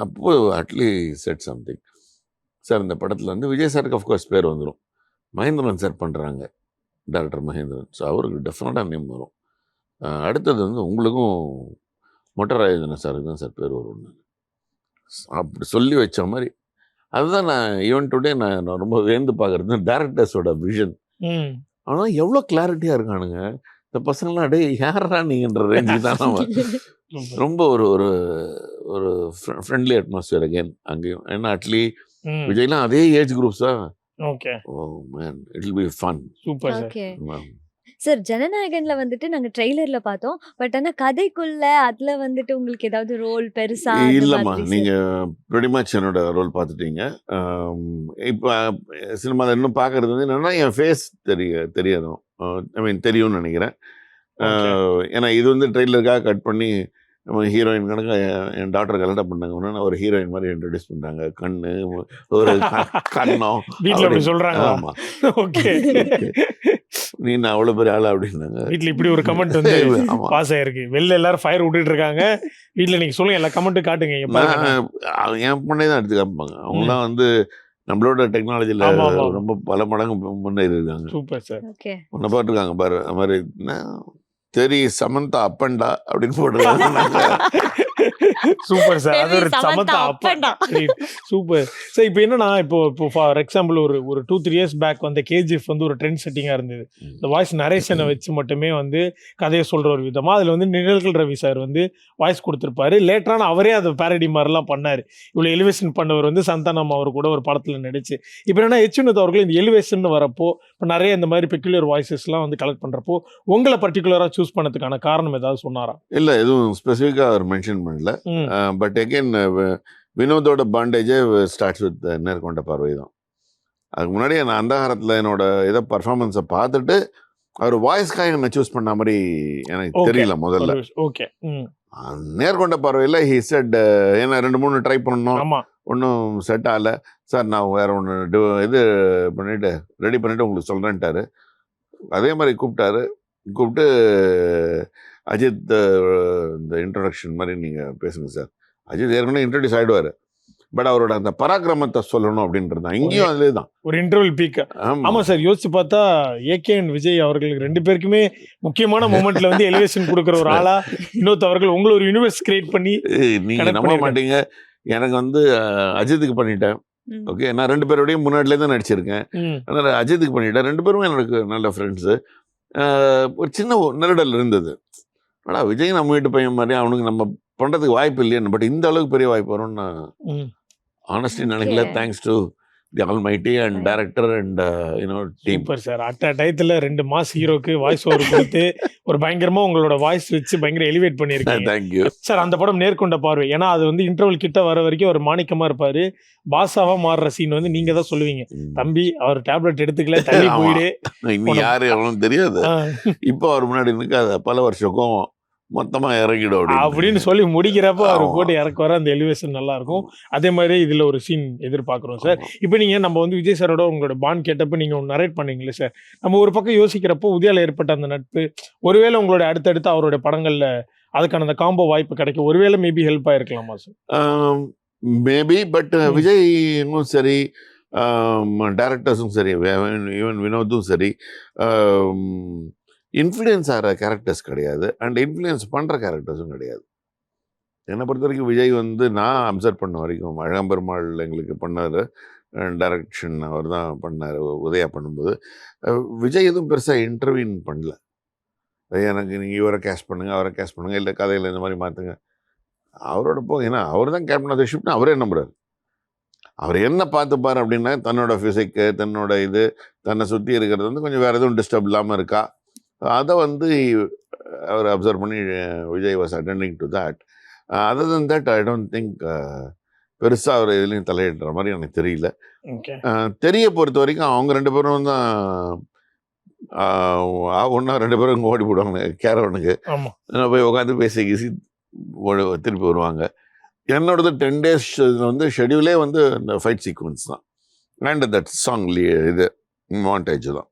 S1: அப்போ அட்லி செட் சம்திங். சார் இந்த படத்தில் வந்து விஜய் சாருக்கு அஃப்கோர்ஸ் பேர் வந்துடும், மகேந்திரன் சார் பண்ணுறாங்க, டைரக்டர் மகேந்திரன். ஸோ அவருக்கு டெஃபினட்டாக நேம் வரும். அடுத்தது வந்து உங்களுக்கும் மொட்டராஜன சாருக்கு தான் சார் பேர் வரும்னு அப்படி சொல்லி வச்ச மாதிரி. அதுதான் நான் ஈவன் டுடே நான் ரொம்ப வேந்து பார்க்குறது டேரக்டர்ஸோட விஷன்.
S2: ம்.
S1: ஆனால் எவ்வளோ கிளாரிட்டியாக இருக்கானுங்க இந்த பசங்களாம். அடே யாரா நீங்கன்ற ரேஞ்சுக்கு தான் நம்ம
S2: சூப்பர்.
S1: ரொம்ப ஒரு ஒரு ஒரு ஃப்ரெண்ட்லி அட்மாஸ்பியர் அகேன் அங்கேயும். ஏன்னா அட்லி
S2: ம்.
S1: விஜய்லாம் அதே ஏஜ் குரூப்ஸா.
S2: Okay.
S1: Oh man it will be fun.
S2: Super sir.
S3: Okay. Sir ஜனநாயகன்ல வந்துட்டு நாங்க ட்ரெய்லர்ல பார்த்தோம். பட் ஆனா கதைக்குள்ள அதுல வந்துட்டு உங்களுக்கு ஏதாவது ரோல் பெருசா அந்த
S1: இல்லைம்மா,
S3: மாதிரி சார்?
S1: நீங்கள் pretty much என்னோட ரோல் பார்த்துட்டீங்க. இப்போ சினிமாவில் இன்னும் பார்க்குறது வந்து என்னென்னா என் ஃபேஸ் தெரியணும். ஐ மீன் தெரியும்னு நினைக்கிறேன்.
S2: ஓகே.
S1: ஏன்னா இது வந்து ட்ரெய்லருக்காக கட் பண்ணி நம்ம ஹீரோயின் கணக்கு என் டாக்டர் கல்யாணம் பண்ணாங்க ஒன்று ஒரு ஹீரோயின் மாதிரி இன்ட்ரடியூஸ் பண்ணாங்க. கண்ணு ஒரு கண்ணம்
S2: வீட்ல அப்படி சொல்றாங்களா?
S1: ஆமாம்
S2: ஓகே.
S1: நீ நான் அவ்வளோ பெரிய ஆளா அப்படின்னாங்க.
S2: வீட்ல இப்படி ஒரு கமெண்ட் வந்து
S1: ஆமாம்
S2: பாஸ் ஆயிருக்கு. வெளில எல்லாரும் ஃபயர் விட்டுட்டு இருக்காங்க. வீட்ல நீங்க சொல்லுங்க, எல்லா கமெண்ட்டும் காட்டுங்க. இங்க பாருங்க.
S1: நான் என் பொண்ணை தான் எடுத்து காமிப்பாங்க. அவங்களாம் வந்து நம்மளோட டெக்னாலஜியில்
S2: ஆமா, ஆமா.
S1: ரொம்ப பல மடங்கு முன்னேறி இருக்காங்க.
S2: Super sir.
S3: ஓகே.
S1: உன்னை பாட்டுருக்காங்க பாரு அது மாதிரி என்ன தெரி சமந்தா அப்பண்டா அப்படின்னு போட்டுருக்காங்க.
S2: Super sir. அது ஒரு
S3: சரி, சமந்தா
S2: சமந்தா
S3: அப்பண்டா.
S2: Super sir. இப்போ என்னன்னா, இப்போ ஃபார் எக்ஸாம்பிள் ஒரு 2-3 இயர்ஸ் பேக் வந்து கேஜிஎஃப் வந்து ஒரு ட்ரெண்ட் செட்டிங்கா இருந்தது. இந்த வாய்ஸ் நரேஷனை வச்சு மட்டுமே வந்து கதையை சொல்ற ஒரு விதமா அதுல வந்து நிழல்கள் ரவி சார் வந்து வாய்ஸ் கொடுத்திருப்பாரு. லேட்டரான அவரே அதை பேரடி மாதிரிலாம் பண்ணாரு. இவ்வளவு எலிவேஷன் பண்ணவர் வந்து சந்தானம் அவர் கூட ஒரு படத்துல நடிச்சு. இப்போ என்னன்னா எச்வினோத் அவர்கள் இந்த எலிவேஷன் வரப்போ இப்போ நிறைய இந்த மாதிரி பெக்குலர் வாய்ஸஸ்லாம் வந்து கலெக்ட் பண்றப்போ உங்களை பர்டிகுலரா சூஸ் பண்ணதுக்கான காரணம் ஏதாவது சொன்னாரா?
S1: இல்லை எதுவும் ஸ்பெசிஃபிக்காக அவர் மென்ஷன் பண்ணல. பட் அகெயின் வினோதோட பாண்டேஜே ஸ்டார்ட்ஸ் வித் நேர்கொண்ட பார்வை தான். அதுக்கு முன்னாடியே நான் அந்தகாரத்தில் என்னோட இதை பர்ஃபார்மன்ஸை பார்த்துட்டு அவர் வாய்ஸ்க்காக என்னை சூஸ் பண்ண மாதிரி எனக்கு தெரியல முதல்ல.
S2: ஓகே.
S1: நேர்கொண்ட பார்வையில் ஹி செட் ஏன்னா 2-3 ட்ரை பண்ணோம்,
S2: ஆமா.
S1: ஒன்றும் செட் ஆகல. சார் நான் வேற ஒன்று இது பண்ணிட்டு ரெடி பண்ணிட்டு உங்களுக்கு சொல்கிறேன்ட்டாரு. அதே மாதிரி கூப்பிட்டு அஜித் இந்த இன்ட்ரடக்ஷன் மாதிரி நீங்கள் பேசுங்க சார். அஜித் ஏற்கனவே இன்ட்ரடியூஸ் ஆகிடுவார். பட் அவரோட அந்த பராக்கிரமத்தை சொல்லணும் அப்படின்றது தான் இங்கேயும் அதுலேயே தான்
S2: ஒரு இன்டர்வல் பீக். ஆமா சார். யோசிச்சு பார்த்தா ஏகே அண்ட் விஜய் அவர்களுக்கு 2 பேருக்குமே முக்கியமான மொமெண்ட்ல வந்து எலிவேஷன் கொடுக்குற ஒரு ஆளா வினோத் அவர்கள் உங்களை ஒரு யூனிவர்ஸ் கிரியேட் பண்ணி
S1: நீங்கள் நம்ப மாட்டீங்க. எனக்கு வந்து அஜித்துக்கு பண்ணிட்டேன். ஓகே, நான் 2 பேரோடையும் முன்னாடிலே தான் நடிச்சிருக்கேன். அதனால் அஜித்துக்கு பண்ணிட்டேன். 2 பேருமே எனக்கு நல்ல ஃப்ரெண்ட்ஸு. ஒரு சின்ன நெருடல் இருந்தது. ஆனால் விஜய் நம்ம வீட்டு பையன் மாதிரி அவனுக்கு நம்ம பண்ணுறதுக்கு வாய்ப்பு இல்லையே. பட் இந்த அளவுக்கு பெரிய வாய்ப்பு வரும்னு நான் ஆனஸ்ட்லி நினைக்கல. Thanks to the almighty and director and team.
S2: Super sir. அட்ட டயத்தில் 2 மாஸ் ஹீரோக்கு வாய்ஸ் ஓவர் கொடுத்து ஒரு பயங்கரமா உங்களோட வாய்ஸ் வச்சு பயங்கர எலிவேட் பண்ணியிருக்கீங்க.
S1: Thank you
S2: sir. அந்த படம் நேர்கொண்ட பார்வை, ஏன்னா அது வந்து இன்டர்வல் கிட்ட வர வரைக்கும் ஒரு மாணிக்கமா இருப்பாரு. பாசாவா மாறுற சீன் வந்து நீங்க தான் சொல்லுவீங்க, தம்பி அவர் டேப்லெட் எடுத்துக்கல தள்ளி போயிடு,
S1: இன்னும் யாரு எவ்வளவு தெரியாது. இப்போ அவர் முன்னாடி நிற்காத பல வருஷக்கும் மொத்தமா இறங்கிடும்
S2: அப்படின்னு சொல்லி முடிக்கிறப்ப அவர் போட்டு இறக்க வர அந்த எலிவேஷன் நல்லா இருக்கும். அதே மாதிரி இதுல ஒரு சீன் எதிர்பார்க்கிறோம் சார். இப்போ நீங்க நம்ம வந்து விஜய் சாரோட உங்களோட பாண்ட் கேட்டப்ப நீங்க நரேட் பண்ணீங்களே சார், நம்ம ஒரு பக்கம் யோசிக்கிறப்போ உதயால ஏற்பட்ட அந்த நட்பு ஒருவேளை உங்களோட அடுத்தடுத்து அவருடைய படங்கள்ல அதுக்கான அந்த காம்போ வாய்ப்பு கிடைக்கும், ஒருவேளை மேபி ஹெல்ப் ஆயிருக்கலாமா சார்?
S1: மேபி. பட் விஜயும் சரி, டைரக்டர்ஸும் சரி, ஈவன் வினோதும் சரி, இன்ஃப்ளூயன்ஸ் ஆகிற கேரக்டர்ஸ் கிடையாது அண்ட் இன்ஃப்ளூயன்ஸ் பண்ணுற கேரக்டர்ஸும் கிடையாது. என்னை பொறுத்த வரைக்கும் விஜய் வந்து நான் அப்சர்வ் பண்ண வரைக்கும் அழகம்பெருமாள் எங்களுக்கு பண்ணார், டைரக்ஷன் அவர் தான் பண்ணார் உதயா பண்ணும்போது. விஜய் எதுவும் பெருசாக இன்டர்வியூன் பண்ணல. எனக்கு நீங்கள் இவரை கேஷ் பண்ணுங்கள் அவரை கேஷ் பண்ணுங்கள், இல்லை கதையில் இந்த மாதிரி மாற்றுங்க, அவரோட ஏன்னா அவர் தான் கேப்டன் ஆஃப் தி ஷிப்னு அவரே நம்புறாரு. அவர் என்ன பார்த்துப்பார் அப்படின்னா தன்னோட ஃபிசிக்கு, தன்னோட இது, தன்னை சுற்றி இருக்கிறது வந்து கொஞ்சம் வேறு எதுவும் டிஸ்டர்ப் இல்லாமல் இருக்கா, அதை வந்து அவர் அப்சர்வ் பண்ணி Vijay was attending to that. Other then that I don't think பெருசாக அவர் இதுலேயும் தலையிடுற மாதிரி எனக்கு தெரியல. தெரிய பொறுத்த வரைக்கும் அவங்க 2 பேரும் தான் ஒன்றா 2 பேரும் இங்கே ஓடி போடுவாங்க கேரவனுக்கு. போய் உட்காந்து பேசி கீசி திருப்பி வருவாங்க. என்னோடது 10 days வந்து ஷெடியூலே வந்து இந்த ஃபைட் சீக்வன்ஸ் தான் அண்ட் தட் சாங் இது மாண்டேஜ் தான்.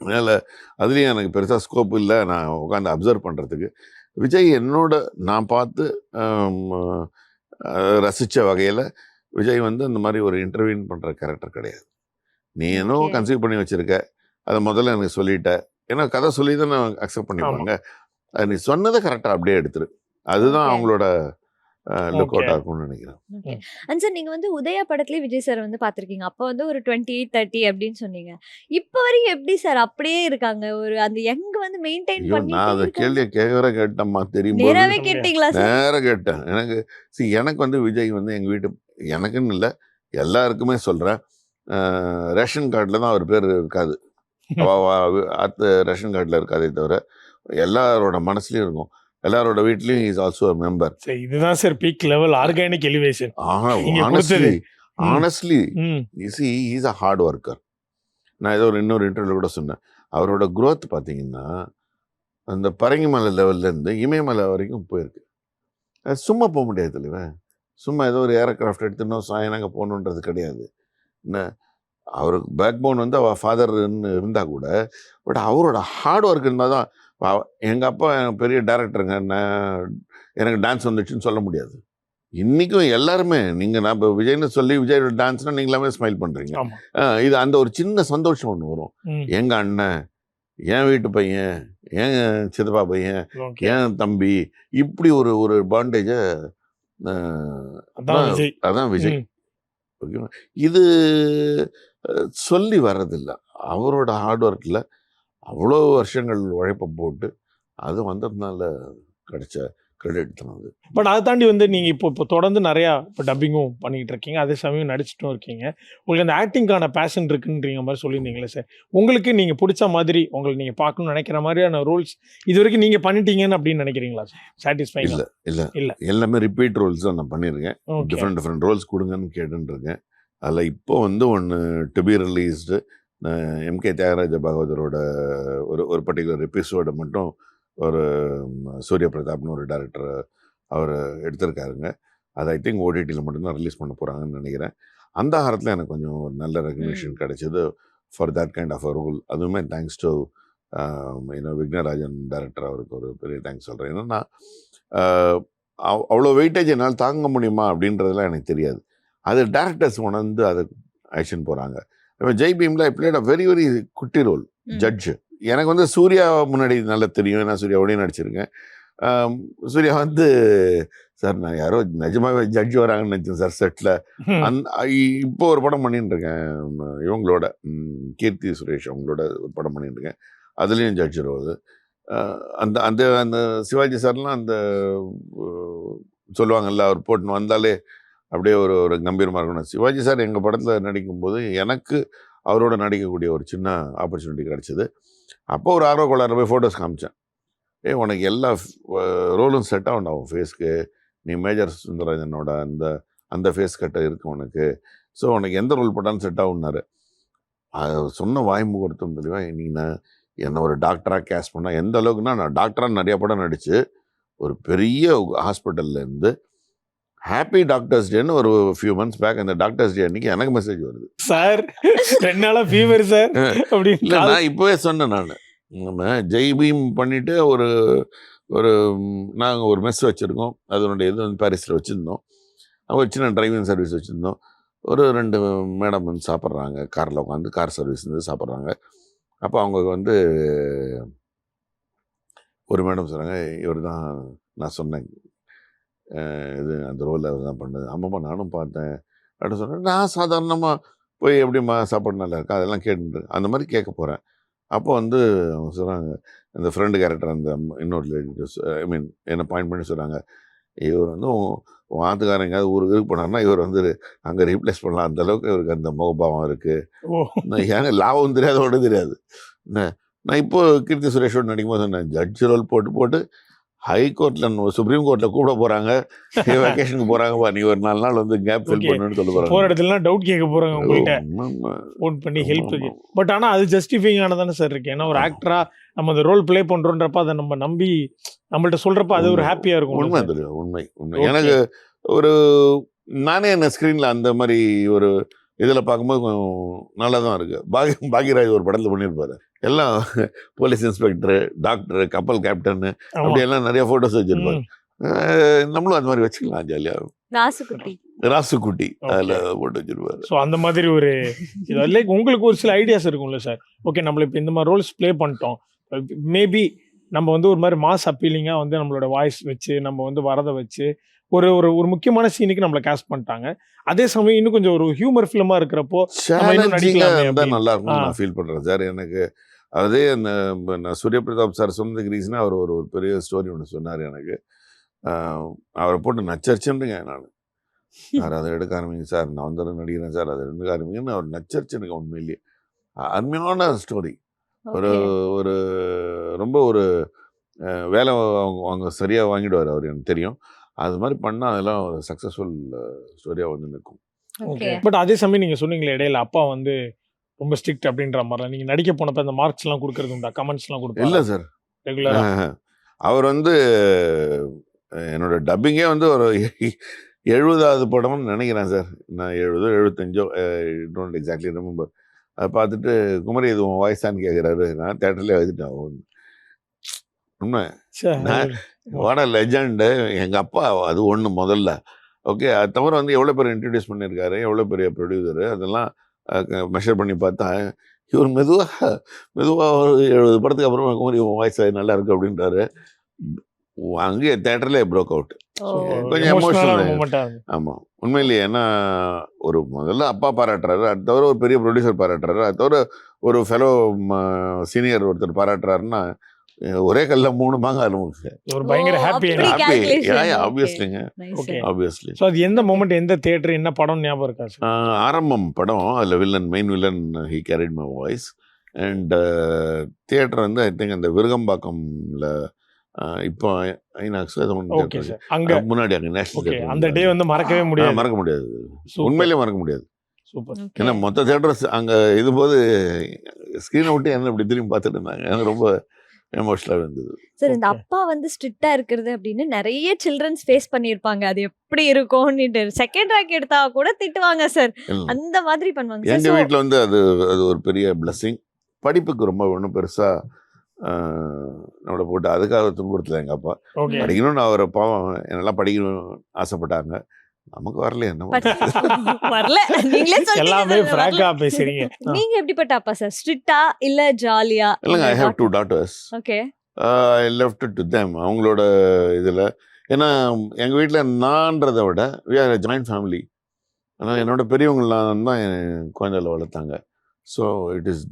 S1: அதனால் அதுலேயும் எனக்கு பெருசாக ஸ்கோப் இல்லை நான் உட்காந்து அப்சர்வ் பண்ணுறதுக்கு. விஜய் என்னோட நான் பார்த்து ரசித்த வகையில் விஜய் வந்து இந்த மாதிரி ஒரு இன்டர்வியூன் பண்ணுற கேரக்டர் கிடையாது. நீ என்னோ கன்சீவ் பண்ணி வச்சுருக்க, அதை முதல்ல எனக்கு சொல்லிட்ட, ஏன்னா கதை சொல்லி தான் நான் அக்செப்ட் பண்ணிப்பாங்க. அது நீ சொன்னதை கரெக்டாக அப்படியே எடுத்துரு, அதுதான் அவங்களோட லுக் அவுட் ஆகும்னு நினைக்கிறேன்.
S3: சார் நீங்க வந்து உதயா படத்துலயே விஜய் சார் வந்து பாத்திருக்கீங்க. அப்ப வந்து ஒரு 28-30 அப்படின்னு சொன்னீங்க. இப்ப வரைக்கும் எப்படி சார் அப்படியே இருக்காங்க? ஒரு அந்த யங் வந்து மெயின்டைன் பண்ணி.
S1: நான் அதை கேள்வியை கேட்டம்மா தெரியும்,
S3: நேராவே கேட்டீங்களா சார்?
S1: நேரம் கேட்டேன். எனக்கு வந்து விஜய் வந்து எங்கள் வீட்டு எனக்குன்னு இல்லை எல்லாருக்குமே சொல்கிறேன், ரேஷன் கார்டில் தான் அவர் பேர் இருக்காது, ரேஷன் கார்டில் இருக்காதே தவிர எல்லாரோட மனசுலையும் இருக்கும், எல்லாரோட வீட்லயும் இஸ் ஆல்சோ a member.
S2: இதுதான் sir peak level organic elevation.
S1: honestly you see he is a hard worker. நான் ஏதோ இன்னொரு இன்டர்வியூல கூட சொன்னேன், அவரோட growth பார்த்தீங்கன்னா அந்த பரங்கிமலை லெவல்ல இருந்து இமயமலை வரைக்கும் போயிருக்கு. சும்மா போக முடியாது தலைவன். சும்மா ஏதோ ஒரு ஏர்கிராஃப்ட் எடுத்துனோம் சாயனாங்க போகணுன்றது கிடையாது. என்ன அவருக்கு பேக் போன் வந்து அவள் ஃபாதர்ன்னு இருந்தால் கூட, பட் அவரோட ஹார்ட் ஒர்க் இருந்தால் தான். எங்கள் அப்பா பெரிய டைரக்டருங்க, எனக்கு டான்ஸ் வந்துச்சுன்னு சொல்ல முடியாது. இன்றைக்கும் எல்லாருமே நீங்கள் நான் இப்போ விஜய்னு சொல்லி விஜயோட டான்ஸ்னால் நீங்களாமே ஸ்மைல் பண்ணுறீங்க. இது அந்த ஒரு சின்ன சந்தோஷம் ஒன்று வரும். எங்கள் அண்ணன், என் வீட்டு பையன், என் சித்தப்பா பையன், என் தம்பி, இப்படி ஒரு ஒரு பாண்டேஜை அதான் விஜய். ஓகேவா? இது சொல்லி வர்றதில்லை. அவரோட ஹார்ட் ஒர்க்கில் அவ்வளோ வருஷங்கள் உழைப்பை போட்டு அது வந்ததுனால கிடைச்ச கிரெடிட் தான் அது.
S2: பட் அதை தாண்டி வந்து நீங்கள் இப்போ தொடர்ந்து நிறையா இப்போ டப்பிங்கும் பண்ணிகிட்டு இருக்கீங்க, அதே சமயம் நடிச்சிட்டும் இருக்கீங்க. உங்களுக்கு அந்த ஆக்டிங்கான பேஷன் இருக்குன்றீங்க மாதிரி சொல்லியிருந்தீங்களே சார், உங்களுக்கு நீங்கள் பிடிச்ச மாதிரி உங்களை நீங்கள் பார்க்கணும்னு நினைக்கிற மாதிரியான ரோல்ஸ் இது வரைக்கும் நீங்கள் பண்ணிட்டீங்கன்னு அப்படின்னு நினைக்கிறீங்களா சார்? சாட்டிஸ்ஃபைங்
S1: இல்லை எல்லாமே ரிப்பீட் ரோல்ஸ் தான் நான் பண்ணியிருக்கேன். டிஃப்ரெண்ட் ரோல்ஸ் கொடுங்கன்னு கேட்டுருக்கேன். அதில் இப்போ வந்து ஒன்று to be released MK Thyagaraja பாகவதரோட ஒரு பர்டிகுலர் எபிசோடை மட்டும் ஒரு சூர்யா பிரதாப்னு ஒரு டைரக்டர் அவர் எடுத்திருக்காருங்க. அது ஐ திங்க் ஓடிடியில் மட்டும்தான் ரிலீஸ் பண்ண போகிறாங்கன்னு நினைக்கிறேன். அந்த ஆரத்தில் எனக்கு கொஞ்சம் ஒரு நல்ல ரெகக்னிஷன் கிடைச்சது for that kind of a role. அதுவுமே தேங்க்ஸ் டு விக்னராஜன் டைரக்டர், அவருக்கு ஒரு பெரிய தேங்க்ஸ் சொல்கிறேன். என்னென்னா அவ்வளோ வெயிட்டேஜ் என்னால் தாங்க முடியுமா அப்படின்றதுலாம் எனக்கு தெரியாது. அது டேரக்டர்ஸ் உணர்ந்து அதை ஆக்ஷன் போகிறாங்க. இப்போ ஜெய் பீமில் I played a very very குட்டி ரோல், ஜட்ஜு. எனக்கு வந்து சூர்யா முன்னாடி நல்லா தெரியும், ஏன்னா சூர்யாவோடய நடிச்சிருக்கேன். சூர்யா வந்து சார் நான் யாரோ நிஜமாவே ஜட்ஜ் வராங்கன்னு நினச்சேன் சார் செட்டில். இப்போ ஒரு படம் பண்ணிட்டு இருக்கேன் இவங்களோட, கீர்த்தி சுரேஷ் அவங்களோட ஒரு படம் பண்ணிட்டு இருக்கேன். அதுலேயும் ஜட்ஜ் ரோல். அந்த அந்த அந்த சிவாஜி சார்லாம் அந்த சொல்லுவாங்கல்ல, அவர் போட்டுன்னு வந்தாலே அப்படியே ஒரு ஒரு கம்பீரமாக இருக்கணும். சிவாஜி சார் எங்கள் படத்தில் நடிக்கும்போது எனக்கு அவரோட நடிக்கக்கூடிய ஒரு சின்ன ஆப்பர்ச்சுனிட்டி கிடச்சிது. அப்போ ஒரு ஆர்வ கோளாறு போய் ஃபோட்டோஸ் காமிச்சேன். உனக்கு எல்லா ரோலும் செட் ஆகும் உன் ஃபேஸ்க்கு, நீ மேஜர் சுந்தரராஜனோட அந்த ஃபேஸ் கட்டை இருக்கு உனக்கு, ஸோ உனக்கு எந்த ரோல் போட்டாலும் செட் ஆகுன்னாரு. சொன்ன வாய்ப்பு கொடுத்தோம் தெளிவா. நீ என்னை ஒரு டாக்டராக கேஸ் பண்ணால் எந்த அளவுக்குன்னா, நான் டாக்டராக நிறையா படம் நடித்து ஒரு பெரிய ஹாஸ்பிட்டல்லேருந்து ஹாப்பி டாக்டர்ஸ் டேன்னு ஒரு ஃபியூ மந்த்ஸ் பேக், அந்த டாக்டர்ஸ் டே அன்னைக்கு எனக்கு மெசேஜ் வருது, சார் 2 நாளாக ஃபீவர் சார் அப்படின்னு. இல்லை நான் இப்போவே சொன்னேன், நான் நம்ம ஜெய் பீம் பண்ணிவிட்டு ஒரு ஒரு நாங்கள் ஒரு மெஸ் வச்சுருக்கோம். அதனுடைய இது வந்து பாரிஸில் வச்சுருந்தோம். ஒரு சின்ன டிரைவிங் சர்வீஸ் வச்சுருந்தோம். ஒரு 2 மேடம் வந்து சாப்பிட்றாங்க, காரில் உட்காந்து கார் சர்வீஸ் வந்து சாப்பிட்றாங்க. அப்போ அவங்க வந்து ஒரு மேடம் சொல்கிறாங்க, இவர் தான் நான் சொன்னேன் இது அந்த ரோலில் அவர் தான் பண்ணது. ஆமாம்மா நானும் பார்த்தேன் அப்படின்னு சொன்னேன். நான் சாதாரணமாக போய் எப்படிம்மா சாப்பாடு நல்லா இருக்கா அதெல்லாம் கேட்டு அந்த மாதிரி கேட்க போகிறேன். அப்போ வந்து அவங்க சொல்கிறாங்க, இந்த ஃப்ரெண்டு கேரக்டர் அந்த இன்னொரு லேடி ஐ மீன் என்னை பாயிண்ட் பண்ணி சொல்கிறாங்க, இவர் வந்து உன் ஆத்துக்காரன் எங்கேயாவது ஊருக்கு போனார்னா இவர் வந்து அங்கே ரீப்ளேஸ் பண்ணலாம், அந்தளவுக்கு இவருக்கு அந்த முகபாவம் இருக்குது. ஏங்க லாபம் தெரியாது ஒன்றும் தெரியாது. நான் இப்போ கீர்த்தி சுரேஷோடு நடிக்கும்போது சொன்னேன், ஜட்ஜ் ரோல் போட்டு ஹைகோர்ட்டில் சுப்ரீம் கோர்ட்டில் கூப்பிட போகிறாங்க, வெக்கேஷனுக்கு போகிறாங்கப்பா, நீ ஒரு 4 நாள் வந்து கேப் ஃபில் பண்ணுன்னு சொல்ல போகிறாங்க.
S2: போகிற இடத்துலலாம் டவுட் கேட்க போகிறாங்க உங்கள்கிட்ட ஃபோன் பண்ணி ஹெல்ப். பட் ஆனால் அது ஜஸ்டிஃபைங் ஆனதானே சார் இருக்குது. ஏன்னா ஒரு ஆக்டராக நம்ம அந்த ரோல் ப்ளே பண்ணுறோன்றப்ப அதை நம்ம நம்பி நம்மள்ட்ட சொல்கிறப்ப அது ஒரு ஹாப்பியாக இருக்கும்.
S1: உண்மை தெரியும், உண்மை. எனக்கு ஒரு நானே என்ன ஸ்க்ரீனில் அந்த மாதிரி ஒரு இதில் பார்க்கும்போது கொஞ்சம் நல்லா தான் இருக்குது. பாக்யராஜ் ஒரு படத்தில் பண்ணியிருப்பாரு, எல்லாம் போலீஸ் இன்ஸ்பெக்டரு, டாக்டரு, கப்பல் கேப்டன்னு அப்படியெல்லாம் நிறைய ஃபோட்டோஸ் வச்சுருப்பாரு. நம்மளும் அந்த மாதிரி வச்சுக்கலாம் ஜாலியாக. ராசுக்குட்டி அதில் போட்டு வச்சுருப்பாரு.
S2: ஸோ அந்த மாதிரி ஒரு இது லைக் உங்களுக்கு ஒரு சில ஐடியாஸ் இருக்கும்ல சார். ஓகே நம்மள இப்போ இந்த மாதிரி ரோல்ஸ் ப்ளே பண்ணிட்டோம், மேபி நம்ம வந்து ஒரு மாதிரி மாஸ் அப்பீலிங்காக வந்து நம்மளோட வாய்ஸ் வச்சு நம்ம வந்து வரதை வச்சு ஒரு ஒரு ஒரு முக்கியமான சீனுக்கு நம்மளை காஸ்ட் பண்ணிட்டாங்க. அதே சமயம் இன்னும் கொஞ்சம் ஒரு ஹியூமர் ஃபிலிமாக இருக்கிறப்போ
S1: நல்லா இருக்கும் நான் ஃபீல் பண்ணுறேன் சார். எனக்கு அதே நான் சூர்யா பிரதாப் சார் சொன்னதுக்கு ரீசனாக அவர் ஒரு பெரிய ஸ்டோரி ஒன்று சொன்னார் எனக்கு. அவரை போட்டு நச்சரிச்சுன்றீங்க நான் சார் அதை எடுக்க ஆரம்பிங்க சார், நான் வந்து நடிக்கிறேன் சார் அதை எடுக்க ஆரம்பிங்கன்னு அவர் நச்சரிச்சு எனக்கு உண்மையிலேயே அருமையான ஸ்டோரி. ஒரு ஒரு ரொம்ப ஒரு வேலை அவங்க சரியாக வாங்கிடுவார் அவர், எனக்கு தெரியும். அது மாதிரி பண்ணால் அதெல்லாம் ஒரு சக்ஸஸ்ஃபுல் ஸ்டோரியாக வந்து நிற்கும்.
S2: பட் அதே சமயம் நீங்கள் சொன்னீங்களே இடையில அப்பா வந்து ரொம்ப ஸ்ட்ரிக்ட் அப்படின்ற மாதிரிலாம் நீங்கள் நடிக்க போனப்போ அந்த மார்க்ஸ்லாம் கொடுக்கறது உண்டா, கமெண்ட்ஸ்லாம் கொடுப்பா?
S1: இல்லை சார், ரெகுலராக அவர் வந்து என்னோட டப்பிங்கே வந்து ஒரு 70வது படம்னு நினைக்கிறேன் சார். நான் 70 75 டோன்ட் எக்ஸாக்ட்லி ரிமெம்பர். அதை பார்த்துட்டு குமரி இது உன் வாய்ஸான்னு கேட்குறாரு. நான் தேட்டர்லேயே எழுதிட்டேன். உண்மை நான் வாட லெஜண்டு எங்கள் அப்பா அது ஒன்று முதல்ல. ஓகே, அது தவிர வந்து எவ்வளோ பேர் இன்ட்ரடியூஸ் பண்ணியிருக்காரு, எவ்வளோ பெரிய ப்ரொடியூசரு, அதெல்லாம் மெஷர் பண்ணி பார்த்தா இவர் மெதுவாக ஒரு 70 படத்துக்கு அப்புறமா குமரி வாய்ஸ் நல்லா இருக்கு அப்படின்றாரு. அங்கேயே தேட்டர்லேயே ப்ரோக் அவுட். கொஞ்சம் எமோஷனல். ஆமாம், உண்மையிலேயே. ஏன்னா ஒரு முதல்ல அப்பா பாராட்டுறாரு, அது தவிர ஒரு பெரிய ப்ரொடியூசர் பாராட்டுறாரு, அது தவிர ஒரு ஃபெலோ சீனியர் ஒருத்தர் பாராட்டுறாருன்னா ஒரே கல்ல 3 மாங்க ஆரம்பிச்சு
S2: ஒரு பயங்கர ஹாப்பி.
S1: ஆப்வியஸ்லிங்க, ஆப்வியஸ்லி.
S2: ஸோ அது எந்த மொமெண்ட், எந்த தியேட்டர், என்ன படம் ஞாபகம் இருக்கா சார்?
S1: ஆரம்பம் படம். அதில் main villain he carried my voice. And theatre வந்து ஐ திங்க் அந்த விருகம்பாக்கம்ல இப்போ ஐநாக்ஸ்ல முன்னாடி அங்கே நேஷனல்.
S2: அந்த டே வந்து மறக்கவே முடியாது.
S1: மறக்க முடியாது, உண்மையிலேயே மறக்க முடியாது.
S2: சூப்பர்.
S1: ஏன்னா மொத்த தியேட்டர்ஸ் அங்கே இது போது ஸ்க்ரீனை விட்டு என்ன இப்படி திரும்பி பார்த்துட்டு இருந்தாங்க. எனக்கு ரொம்ப எமோஷனலாக இருந்தது.
S3: சார், இந்த அப்பா வந்து ஸ்ட்ரிக்டா இருக்கிறது அப்படின்னு நிறைய சில்ட்ரன்ஸ் ஃபேஸ் பண்ணியிருப்பாங்க. அது எப்படி இருக்கும்னு செகண்ட் ரேங்க் எடுத்தா கூட திட்டுவாங்க சார், அந்த மாதிரி பண்ணுவாங்க.
S1: எங்கள் வீட்டில் வந்து அது ஒரு பெரிய பிளஸ்ஸிங். படிப்புக்கு ரொம்ப ஒன்றும் பெருசாக நம்மளை போட்டு அதுக்காக துன்புறுத்தல எங்கள் அப்பா. படிக்கணும்னு அவர் பாவம் என்னெல்லாம் படிக்கணும்னு ஆசைப்பட்டாங்க. நமக்கு வரல, என்ன
S3: வரல. நீங்களே
S2: எல்லாமே ஃப்ராங்கா பேசுறீங்க.
S3: நீங்க எப்படிப்பட்ட அப்பா சார்? ஸ்ட்ரிக்ட்டா இல்ல ஜாலியா?
S1: இல்லைங்க, I have 2 daughters.
S3: Okay,
S1: I left it to them. அவங்களோட இதில். ஏன்னா எங்கள் வீட்டில் நான்றதை விட வி ஆர் ஜாயின்ட் ஃபேமிலி. ஆனால் என்னோட பெரியவங்களாம் தான் என் குழந்தைகளை வளர்த்தாங்க. ஸோ இட் இஸ்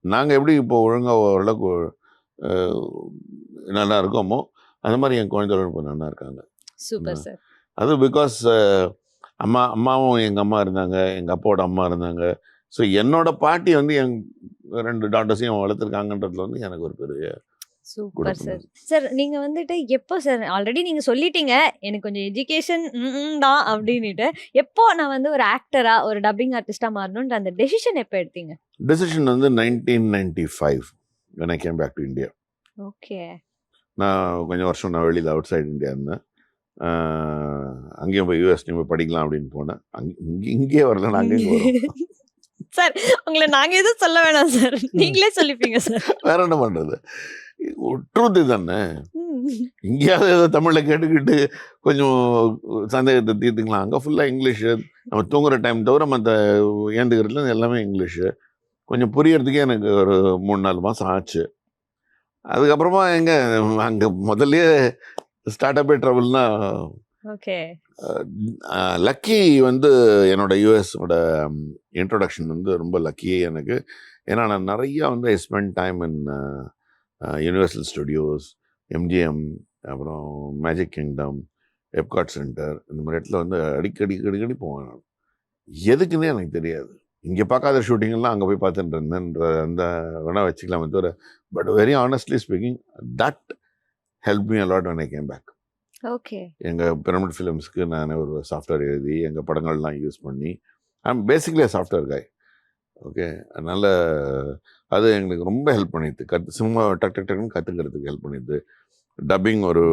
S1: நாங்கள் எப்படி இப்போ ஒழுங்காக ஓரளவுக்கு நல்லா இருக்கோமோ அந்த மாதிரி என் குழந்தைகளும் இப்போ நல்லா இருக்காங்க.
S3: Super sir.
S1: அது பிகாஸ் அம்மாவும் எங்கள் அம்மா இருந்தாங்க, எங்கள் அப்பாவோட அம்மா இருந்தாங்க. ஸோ என்னோட பாட்டி வந்து என் 2 டாட்டர்ஸையும் வளர்த்துருக்காங்கன்றதுல வந்து எனக்கு ஒரு பெரிய
S3: சூப்பர் சார். சார், நீங்க வந்துட்டு எப்போ சார், ஆல்ரெடி நீங்க சொல்லிட்டீங்க எனக்கு கொஞ்சம் எஜுகேஷன் தான் அப்படின்னுட்டு, எப்போ நான் வந்து ஒரு ஆக்டரா ஒரு டப்பிங் ஆர்டிஸ்டா மாறணும்ன்ற அந்த டெசிஷன் எப்போ எடுத்தீங்க?
S1: டெசிஷன் வந்து 1995 when I came back to India.
S3: Okay.
S1: நான் கொஞ்சம் வருஷம் நான் வெளியில் அவுட் சைட் இந்தியா இருந்தேன். அங்கேயும் போய் யூஎஸ்லேயும் போய் படிக்கலாம் அப்படின்னு போனேன். இங்கே வரல, நான் அங்கேயும் வரோம்
S3: சார். உங்களை நாங்க எதுவும் சொல்ல வேணாம் சார், நீங்களே சொல்லிப்பீங்க சார்.
S1: வேற என்ன பண்றது, ட்ரூத் தானே. இங்கேயாவது ஏதோ தமிழில் கேட்டுக்கிட்டு கொஞ்சம் சந்தேகத்தை தீர்த்துக்கலாம். அங்கே ஃபுல்லாக இங்கிலீஷு. நம்ம தூங்குற டைம் தவிர மற்ற ஏந்துக்கிறதுல எல்லாமே இங்கிலீஷு. கொஞ்சம் புரியறதுக்கே எனக்கு ஒரு 3-4 மாதம் ஆச்சு. அதுக்கப்புறமா அங்கே முதல்லையே ஸ்டார்ட் அப்பே ட்ரபிள்னா.
S3: ஓகே.
S1: லக்கி வந்து என்னோட யூஎஸோட இன்ட்ரொடக்ஷன் வந்து ரொம்ப லக்கியே எனக்கு. ஏன்னா நான் நிறையா வந்து I spend time in universal studios, MGM, அப்புறம் மேஜிக் கிங்டம், எப்காட் சென்டர், இந்த மாதிரி இடத்துல வந்து அடிக்கடி போவேன். நான் எதுக்குன்னே எனக்கு தெரியாது. இங்கே பார்க்காத ஷூட்டிங்கெல்லாம் அங்கே போய் பார்த்துட்டு இருந்தேன்ற அந்த வேணால் வச்சுக்கலாமே தவிர. But very honestly speaking, that help me allot when I came back.
S3: Okay.
S1: எங்கள் பிரமிட் ஃபிலிம்ஸ்க்கு நான் ஒரு சாஃப்ட்வேர் எழுதி எங்கள் படங்கள்லாம் யூஸ் பண்ணி ஐம் பேசிக்லி சாஃப்ட்வேர் காய். ஓகே, அதனால் அது எங்களுக்கு ரொம்ப ஹெல்ப் பண்ணிடுது. சினிமா டக்குன்னு கற்றுக்கிறதுக்கு ஹெல்ப் பண்ணிடுது. டப்பிங் ஒரு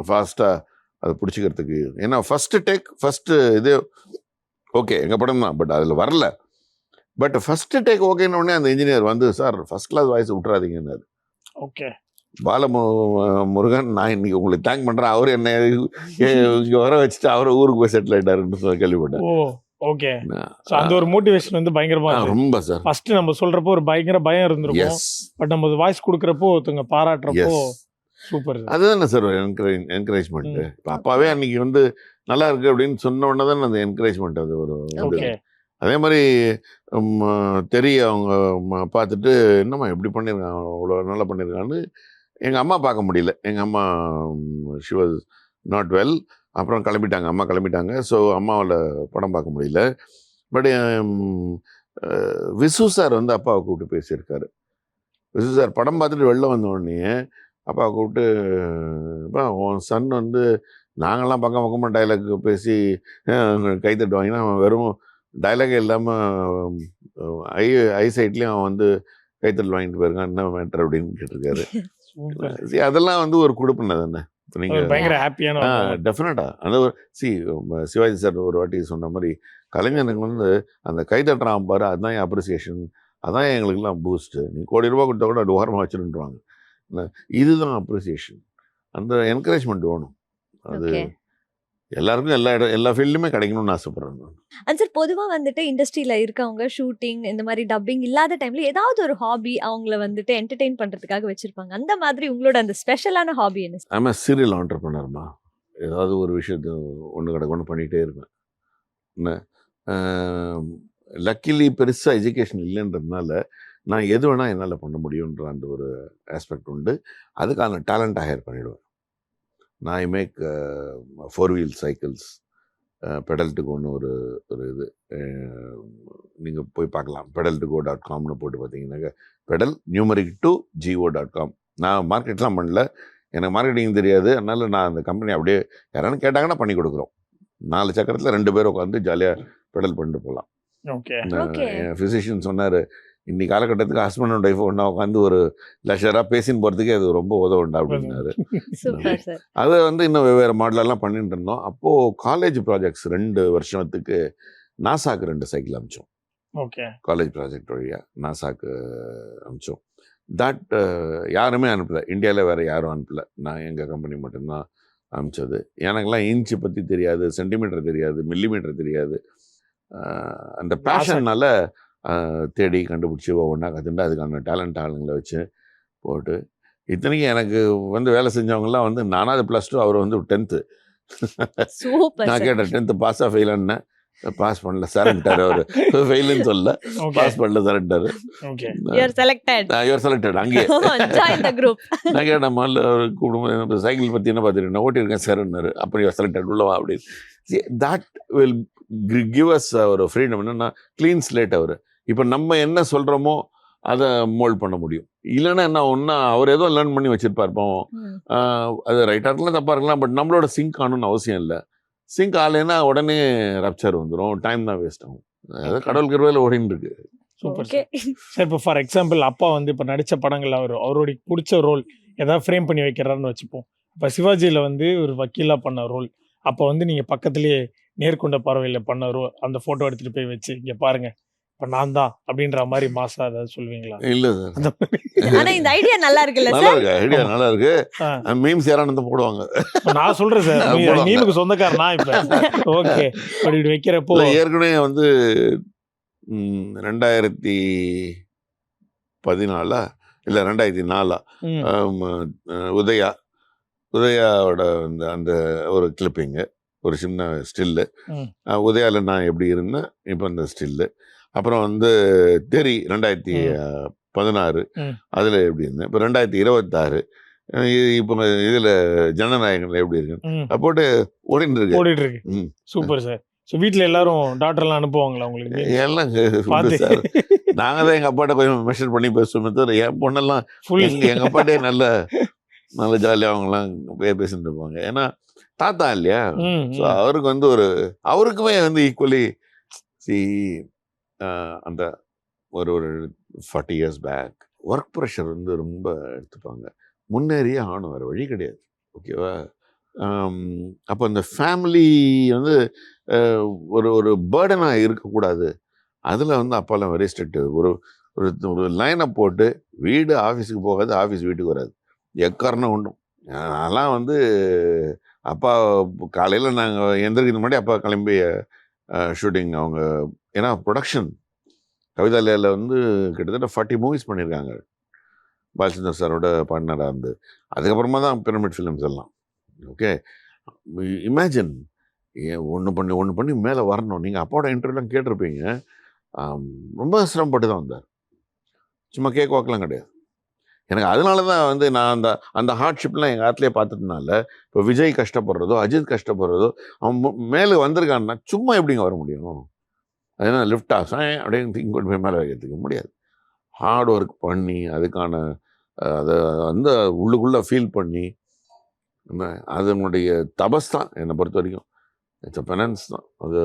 S1: ஃபாஸ்ட்டாக அதை பிடிச்சிக்கிறதுக்கு. ஏன்னா ஃபஸ்ட்டு இது ஓகே எங்கள் படம் தான், பட் அதில் வரல. பட் ஃபஸ்ட்டு டேக் ஓகேன்னு உடனே அந்த இன்ஜினியர் வந்து, சார் ஃபஸ்ட் கிளாஸ் வாய்ஸ் விட்றாதீங்கன்னாரு.
S2: ஓகே.
S1: முருகன், நான் இன்னைக்கு உங்களுக்கு தேங்க் பண்ணுறேன். அவர் என்ன இங்கே வர வச்சுட்டு அவரை ஊருக்கு போய் செட்டில் ஆகிட்டாருன்னு கேள்விப்பட்டேன்.
S2: ஓகே. அந்த ஒரு மோட்டிவேஷன் வந்து பயங்கரமா
S1: ரொம்ப சார்.
S2: ஃபர்ஸ்ட் நம்ம சொல்றப்போ ஒரு பயங்கர பயம் இருந்திருக்கும். பட் நம்ம வாய்ஸ் கொடுக்குறப்போ ஒருத்தங்க பாராட்டுறப்போ சூப்பர்.
S1: அதுதானே சார் என்கரேஜ்மெண்ட். இப்போ அப்பாவே அன்னைக்கு வந்து நல்லா இருக்கு அப்படின்னு சொன்ன உடனே தான் அந்த என்கரேஜ்மெண்ட். அது ஒரு அதே மாதிரி அவங்க பார்த்துட்டு என்னம்மா எப்படி பண்ணியிருக்காங்க, அவ்வளோ நல்லா பண்ணியிருக்கான்னு எங்கள் அம்மா பார்க்க முடியல. எங்கள் அம்மா ஷி வாஸ் நாட் வெல். அப்புறம் அம்மா கிளம்பிட்டாங்க. ஸோ அம்மாவில் படம் பார்க்க முடியல. பட் விசு சார் வந்து அப்பாவை கூப்பிட்டு பேசியிருக்காரு. விசு சார் படம் பார்த்துட்டு வெளில வந்த உடனே அப்பாவை கூப்பிட்டு, அப்பா உன் சன் வந்து நாங்கள்லாம் பக்கமாக டைலாக் பேசி கைத்தட்டு வாங்கினா அவன் வெறும் டைலாகே இல்லாமல் ஐசைட்லேயும் அவன் வந்து கைத்தட்டல் வாங்கிட்டு போயிருக்கான், என்ன மேட்டர் அப்படின்னு கேட்டிருக்காரு. அதெல்லாம் வந்து ஒரு கொடுப்பின தானே. நீங்கள்
S2: பயங்கர ஹாப்பியான
S1: டெஃபினட்டாக அந்த ஒரு சிவாஜி சார் ஒரு வாட்டி சொன்ன மாதிரி கலைஞனுக்கு வந்து அந்த கைதட்டுறான் பாரு, அதுதான் என் அப்ரிசியேஷன், அதான் எங்களுக்கெல்லாம் பூஸ்ட்டு. நீ கோடி ரூபா கொடுத்தா கூட அது ஓரமாக வச்சுருன்றாங்க. இதுதான் அப்ரிசியேஷன். அந்த என்கரேஜ்மெண்ட் வேணும். அது எல்லாருக்கும் எல்லா ஃபீல்டுமே கிடைக்கணும்னு ஆசைப்படுறேன் நான்.
S3: சார் பொதுவா வந்துட்டு இண்டஸ்ட்ரியில இருக்கவங்க ஷூட்டிங் இந்த மாதிரி டப்பிங் இல்லாத டைம்ல ஏதாவது ஒரு ஹாபி அவங்கள வந்துட்டு என்டர்டெயின் பண்றதுக்காக வச்சிருப்பாங்க. அந்த மாதிரி உங்களோட அந்த ஸ்பெஷலான ஹாபி என்ன?
S1: ஐம் அ சீரியல் ஆண்டர்ப்ரனர்மா. ஏதாவது ஒரு விஷயத்த ஒன்று கிடக்கு ஒன்று பண்ணிகிட்டே இருப்பேன். என்ன லக்கிலி பெருசாக எஜுகேஷன் இல்லைன்றதுனால நான் எது வேணால் என்னால் பண்ண முடியுன்ற அந்த ஒரு ஆஸ்பெக்ட் உண்டு. அதுக்கான டேலண்ட்டை ஹையர் பண்ணிவிடுவேன். நான் ஐ மேக் 4 வீல் சைக்கிள்ஸ். பெடல்ட்டுக்கு ஒன்று ஒரு இது நீங்கள் போய் பார்க்கலாம். pedal2go.comனு போட்டு பார்த்தீங்கன்னாக்க பெடல் நியூமரிக் 2go.com. நான் மார்க்கெட்லாம் பண்ணல, எனக்கு மார்க்கெட்டிங் தெரியாது. அதனால் நான் அந்த கம்பெனி அப்படியே யாரானு கேட்டாங்கன்னா பண்ணி கொடுக்குறோம். 4 சக்கரத்தில் 2 பேர் உட்காந்து ஜாலியாக பெடல் பண்ணிட்டு போகலாம். என் ஃபிசிஷியன் சொன்னார், இன்னி காலகட்டத்துக்கு ஹஸ்பண்ட் அண்ட் ஒய்ஃப் ஒன்றா உட்காந்து ஒரு லெஷராக பேசின்னு போகிறதுக்கே அது ரொம்ப உதவுண்டா அப்படின்னாரு. அதை வந்து இன்னும் வெவ்வேறு மாடலெல்லாம் பண்ணிட்டு இருந்தோம். அப்போது காலேஜ் ப்ராஜெக்ட்ஸ் 2 வருஷத்துக்கு நாசாக்கு 2 சைக்கிள் அமிச்சோம். காலேஜ் ப்ராஜெக்ட் வழியாக நாசாக்கு அமிச்சோம். தட் யாருமே அனுப்பலை, இந்தியாவில் வேறு யாரும் அனுப்பலை. நான் எங்கள் கம்பெனி மட்டும்தான் அமிச்சது. எனக்கெல்லாம் இன்ச்சு பற்றி தெரியாது, சென்டிமீட்டர் தெரியாது, மில்லிமீட்டர் தெரியாது. அந்த பேஷன்னால் தேடி கண்டுபிடிச்சி ஒவ்வொன்றா கற்றுட்டு அதுக்கான டேலண்ட் ஆளுங்களை வச்சு போட்டு, இத்தனைக்கும் எனக்கு வந்து வேலை செஞ்சவங்கலாம் வந்து நானாவது +2, அவர் வந்து 10th. நான் கேட்டேன் 10th பாஸாக ஃபெயிலான்னு. பாஸ் பண்ணல சார்ட்டார். அவர் ஃபெயிலுன்னு சொல்ல, பாஸ் பண்ணல சார்ட்டார். யுவர் செலக்டட் அங்கேயே. நான் கேட்டேன் முதல்ல அவர் கூப்பிடும்போது சைக்கிள் பற்றி என்ன பார்த்துட்டு நான் ஓட்டியிருக்கேன் சார்ன்னாரு. அப்புறம் யுவர் செலக்டட் உள்ளவா அப்படின்னு. தட் வில் கிவ் அஸ் ஒரு ஃப்ரீடம். என்னன்னா க்ளீன் ஸ்லேட் அவர். இப்போ நம்ம என்ன சொல்கிறோமோ அதை மோல்ட் பண்ண முடியும். இல்லைன்னா என்ன ஒன்றா அவர் ஏதோ லேர்ன் பண்ணி வச்சுருப்பார் பாவம். அது ரைட்டாக இருக்கலாம் தப்பாக இருக்கலாம், பட் நம்மளோட சிங்க் ஆகணும்னு அவசியம் இல்லை. சிங்க் ஆகலைன்னா உடனே ரப்சர் வந்துடும், டைம் தான் வேஸ்ட் ஆகும். அதாவது கடவுள் கிருபையில் ஓடின்னு இருக்கு.
S2: Super sir. இப்போ ஃபார் எக்ஸாம்பிள் அப்பா வந்து இப்போ நடித்த படங்கள் அவருடைய பிடிச்ச ரோல் ஏதாவது ஃப்ரேம் பண்ணி வைக்கிறாருன்னு வச்சுப்போம். இப்போ சிவாஜியில் வந்து ஒரு வக்கீலாக பண்ண ரோல், அப்போ வந்து நீங்கள் பக்கத்துலேயே நேர்கொண்ட பார்வையில் பண்ண ரோல் அந்த ஃபோட்டோ எடுத்துகிட்டு போய் வச்சு இங்கே பாருங்க இப்போ நான் தான் அப்படின்ற மாதிரி மாசா ஏதாவது சொல்லுவீங்களா?
S1: இல்லை சார்,
S3: ஆனா இந்த ஐடியா நல்லா இருக்குல்ல
S1: நல்லா
S3: சார்?
S1: இருக்கு, ஐடியா நல்லா இருக்கு. மீம்ஸ் யாரானு போடுவாங்க.
S2: நான் சொல்றேன் சார், மீமுக்கு சொந்தக்காரனா இப்போ. ஓகே, அப்படி வைக்கிறப்போ
S1: ஏற்கனவே வந்து 2014 இல்லை 2004 உதயாவோட அந்த ஒரு கிளிப்பிங்கு, ஒரு சின்ன ஸ்டில்லு. உதயாவில் நான் எப்படி இருந்தேன், இப்போ அந்த ஸ்டில்லு. அப்புறம் வந்து தெரி 2016 அதில் எப்படி இருந்தேன், இப்போ 2026 இப்போ இதில் ஜனநாயகங்கள் எப்படி இருக்கு போட்டு ஓடிட்டு இருக்கு.
S2: Super sir. ஸோ வீட்டில் எல்லாரும் டாக்டர்லாம் அனுப்புவாங்களா உங்களுக்கு?
S1: எல்லாம் சார், நாங்கள் தான் எங்கள் அப்பாட்ட கொஞ்சம் மெஷர் பண்ணி பேசுவோமே தவிர என் பொண்ணெல்லாம் எங்கள் அப்பாட்டே நல்ல ஜாலியாக அவங்களாம் பேசிட்டு இருப்பாங்க. ஏன்னா தாத்தா இல்லையா, ஸோ அவருக்கு வந்து அவருக்குமே வந்து ஈக்குவலி அந்த ஒரு 40 years பேக் ஒர்க் ப்ரெஷர் வந்து ரொம்ப எடுத்துப்பாங்க. முன்னேறியே ஆகணும், வேறு வழி கிடையாது. ஓகேவா? அப்போ அந்த ஃபேமிலி வந்து ஒரு பேர்டனாக இருக்கக்கூடாது. அதில் வந்து அப்பாலாம் வெரி ஸ்ட்ரிக்ட். ஒரு லைனை போட்டு வீடு ஆஃபீஸுக்கு போகாது, ஆஃபீஸ் வீட்டுக்கு வராது, எக்காரணம் உண்டும். அதெல்லாம் வந்து அப்பா காலையில் நாங்கள் எந்திரிக்கிறது முன்னாடி அப்பா கிளம்பி ஷூட்டிங் அவங்க, ஏன்னா ப்ரொடக்ஷன் கவிதாலயாவில் வந்து கிட்டத்தட்ட 40 மூவிஸ் பண்ணியிருக்காங்க பாலச்சந்தர் சாரோட பார்ட்னராக இருந்து. அதுக்கப்புறமா தான் பிரமிட் ஃபிலிம்ஸ் எல்லாம். ஓகே, இமேஜின் ஒன்று பண்ணி மேலே வரணும். நீங்கள் அப்பாவோட இன்டர்வியூலாம் கேட்டிருப்பீங்க. ரொம்ப சிரமப்பட்டு தான் வந்தார், சும்மா கேக் வாக்கெலாம் கிடையாது. எனக்கு அதனால தான் வந்து நான் அந்த ஹார்ட்ஷிப்லாம் எங்கள் ஆற்றுலேயே பார்த்ததுனால, இப்போ விஜய் கஷ்டப்படுறதோ அஜித் கஷ்டப்படுறதோ அவன் மேலே வந்திருக்கான்னா சும்மா எப்படிங்க வர முடியும்? அதனால் லிஃப்ட் ஆஃப் அப்படின்னு திங்க் கொண்டு போய் மேலே வைக்கிறதுக்கு முடியாது. ஹார்ட் ஒர்க் பண்ணி அதுக்கான அதை அந்த உள்ளுக்குள்ளே ஃபீல் பண்ணி அதனுடைய தபஸ் தான் என்னை பொறுத்த வரைக்கும். இட்ஸ் அ பெனன்ஸ் தான் அது.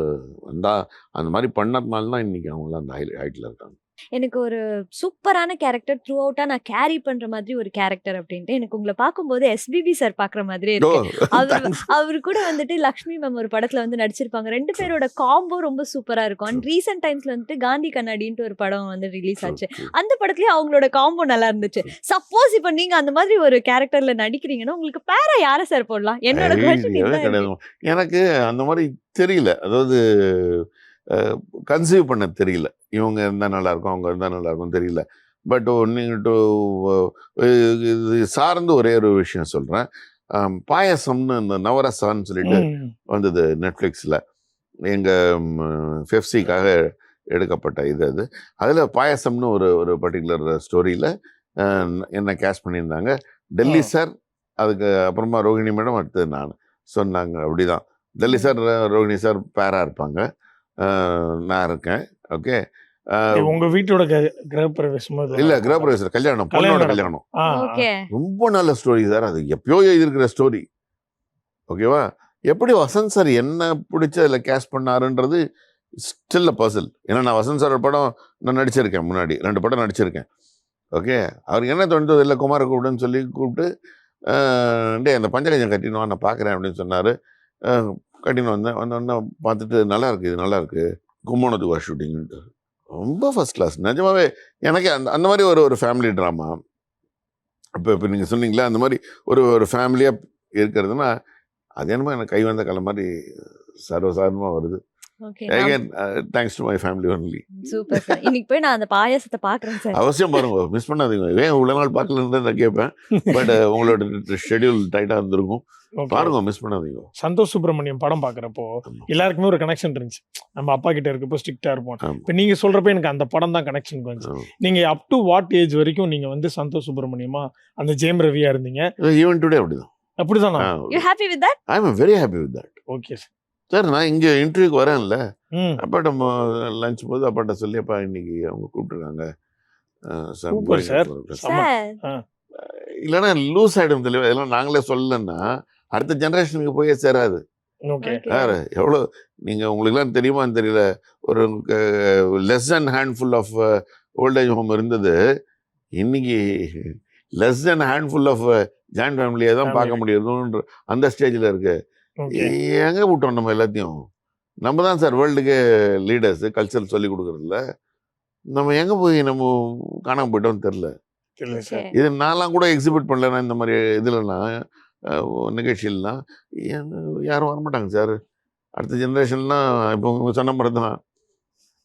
S1: அந்த மாதிரி பண்ணதுனால தான் இன்றைக்கி அவங்களாம் அந்த ஹைட்டில் இருக்காங்க.
S3: எனக்கு ஒரு சூப்பரான கேரக்டர் த்ரூ அவுட்டா நான் கேரி பண்ற மாதிரி ஒரு கேரக்டர் அப்படின்ட்டு எனக்கு உங்களை பார்க்கும்போது எஸ்பிபி சார் பாக்குற மாதிரியே
S1: ஓ
S3: இருக்கு. அவர்
S1: தேங்க்ஸ்.
S3: அவர் கூட வந்துட்டு லக்ஷ்மி மேம் ஒரு படத்துல வந்து நடிச்சிருப்பாங்க. 2 பேரோட காம்போ ரொம்ப சூப்பரா இருக்கும். அண்ட் ரீசென்ட் டைம்ஸ்ல வந்துட்டு காந்தி கண்ணாடின்ட்டு ஒரு படம் வந்து ரிலீஸ் ஆச்சு. அந்த படத்துலயும் அவங்களோட காம்போ நல்லா இருந்துச்சு. சப்போஸ் இப்ப நீங்க அந்த மாதிரி ஒரு கேரக்டர்ல நடிக்கிறீங்கன்னா உங்களுக்கு பேரா யாரை சார் போடலாம்? என்னோட கொஸ்டின்
S1: ஐடியாவே
S3: இதுதான்
S1: கிடையாது.
S3: இருக்கு.
S1: எனக்கு அந்த மாதிரி தெரியல. அதாவது கன்சீவ் பண்ண தெரியல. இவங்க இருந்தா நல்லா இருக்கும், அவங்க இருந்தா நல்லா இருக்கும் தெரியல. பட் நீங்க இது சார்ந்து ஒரே ஒரு விஷயம் சொல்றேன். பாயசம்னு இந்த நவரசான்னு சொல்லிட்டு
S2: ம்.
S1: வந்தது நெட்ஃப்ளிக்ஸில். எங்க ஃபெஃப்சிக்காக எடுக்கப்பட்ட இது அது. அதில் பாயசம்னு ஒரு ஒரு பர்டிகுலர் ஸ்டோரியில் என்ன கேஸ்ட் பண்ணியிருந்தாங்க. டெல்லி
S2: ஆ.
S1: சார், அதுக்கு அப்புறமா ரோஹிணி மேடம், அடுத்தது நான் சொன்னாங்க. அப்படிதான் டெல்லி சார் ரோஹிணி சார் பேரா இருப்பாங்க. நான் இருக்கேன். ஓகே.
S2: உங்க வீட்டோட கிரகப்பிரவேசம்
S1: இல்லை கிரகப்பிரவேசம் கல்யாணம், பொண்ணோட கல்யாணம்.
S3: ஓகே.
S1: ரொம்ப நல்ல ஸ்டோரி சார். அது எப்பயோ எழுதியிருக்கிற ஸ்டோரி. ஓகேவா? எப்படி வசந்த் சார் என்ன பிடிச்சி அதில் கேஸ்ட் பண்ணாருன்றது ஸ்டில் அ பர்சல். ஏன்னா நான் வசந்த் சார் படம் நான் நடிச்சிருக்கேன், முன்னாடி 2 படம் நடிச்சிருக்கேன். ஓகே. அவருக்கு என்ன தோணுதோ இல்லை குமார கூப்பிடுன்னு சொல்லி கூப்பிட்டு டே அந்த பஞ்சகஜம் கட்டினு வா, நான் பார்க்குறேன் அப்படின்னு சொன்னார். கட்டின்னு வந்தோடனே பார்த்துட்டு நல்லா இருக்கு, இது நல்லா இருக்கு, கும்போணத்துக்கு வா ஷூட்டிங்ன்ட்டு. ரொம்ப ஃபர்ஸ்ட் கிளாஸ் நிஜமாவே. எனக்கு அந்த அந்த மாதிரி ஒரு ஒரு ஃபேமிலி ட்ராமா. இப்போ நீங்கள் சொன்னீங்களே அந்த மாதிரி ஒரு ஒரு ஃபேமிலியாக இருக்கிறதுனா அது என்னமோ எனக்கு கை வந்த கலை மாதிரி சர்வசாதாரணமாக வருது.
S3: Okay.
S1: Again thanks to my family only.
S3: Super sir. இன்னைக்கு போய் நான் அந்த பாயாசத்தை பார்க்குறேன் சார்.
S1: அவசியம் பாருங்க, மிஸ் பண்ணாதீங்க. ஏன் இவ்வளோ நாள் பார்க்கலன்னு நான் கேட்பேன். பட் உங்களோட ஷெட்யூல் டைட்டாக இருந்திருக்கும்.
S2: ஓகே.
S1: பாருங்க, மிஸ் பண்ணாதீங்க.
S2: சந்தோஷ் சுப்ரமணியம் படம் பார்க்குறப்போ
S1: ஆமா.
S2: எல்லாருக்குமே ஒரு கனெக்ஷன் இருந்துச்சு. நம்ம அப்பா கிட்ட இருக்கப்போ ஸ்ட்ரிக்டா இருப்போம்.
S1: ஆமா.
S2: இப்போ நீங்க சொல்றப்ப எனக்கு அந்த படம் தான் கனெக்ஷனுக்கு வந்துச்சு.
S1: ஆமா.
S2: நீங்க அப் டு வாட் ஏஜ் வரைக்கும் நீங்க வந்து சந்தோஷ் சுப்ரமணியமா அந்த ஜெயம் ரவியா இருந்தீங்க?
S1: ஈவன் டுடே அப்படிதான்.
S2: அப்படிதானா?
S3: You happy with that?
S1: I am very happy with that.
S2: Okay sir.
S1: Sir நான் இங்கே இன்டர்வியூக்கு வரேன்ல,
S2: ம்.
S1: அப்பாட்ட லஞ்ச் போது அப்பாட்ட சொல்லி, அப்பா இன்னைக்கு அவங்க கூப்பிட்டுருக்காங்க.
S2: Super sir. ஆமா.
S3: சார்
S1: இல்லைன்னா லூஸ் ஆகிடும் தெளிவா. இதெல்லாம் நாங்களே சொல்லலைன்னா அடுத்த ஜென்ரேஷனுக்கு போயே சேராது.
S2: ஓகே.
S3: ஓகே.
S1: வேறு எவ்வளோ நீங்கள் உங்களுக்குலாம் தெரியுமான்னு தெரியல, ஒரு less than handful of old age home இருந்தது. இன்னைக்கு less than handful of joint ஃபேமிலியை தான் பார்க்க முடியுதுன்ற அந்த ஸ்டேஜில் இருக்கு.
S2: ஓகே.
S1: எங்கே விட்டோம் நம்ம எல்லாத்தையும்? நம்ம தான் சார் வேர்ல்டுக்கே லீடர்ஸு, கல்ச்சர் சொல்லி கொடுக்குறதுல. நம்ம எங்கே போய் நம்ம காணாமல் போயிட்டோம்னு தெரில.
S2: இல்லை சார்.
S3: ஓகே.
S1: இது நான்லாம் கூட எக்ஸிபிட் பண்ணலன்னா இந்த மாதிரி இதுலலாம் நிகழ்ச்சியிலாம் யாரும் வரமாட்டாங்க சார். அடுத்த ஜென்ரேஷன்லாம் இப்போ உங்க சொன்ன மாதிரி தான்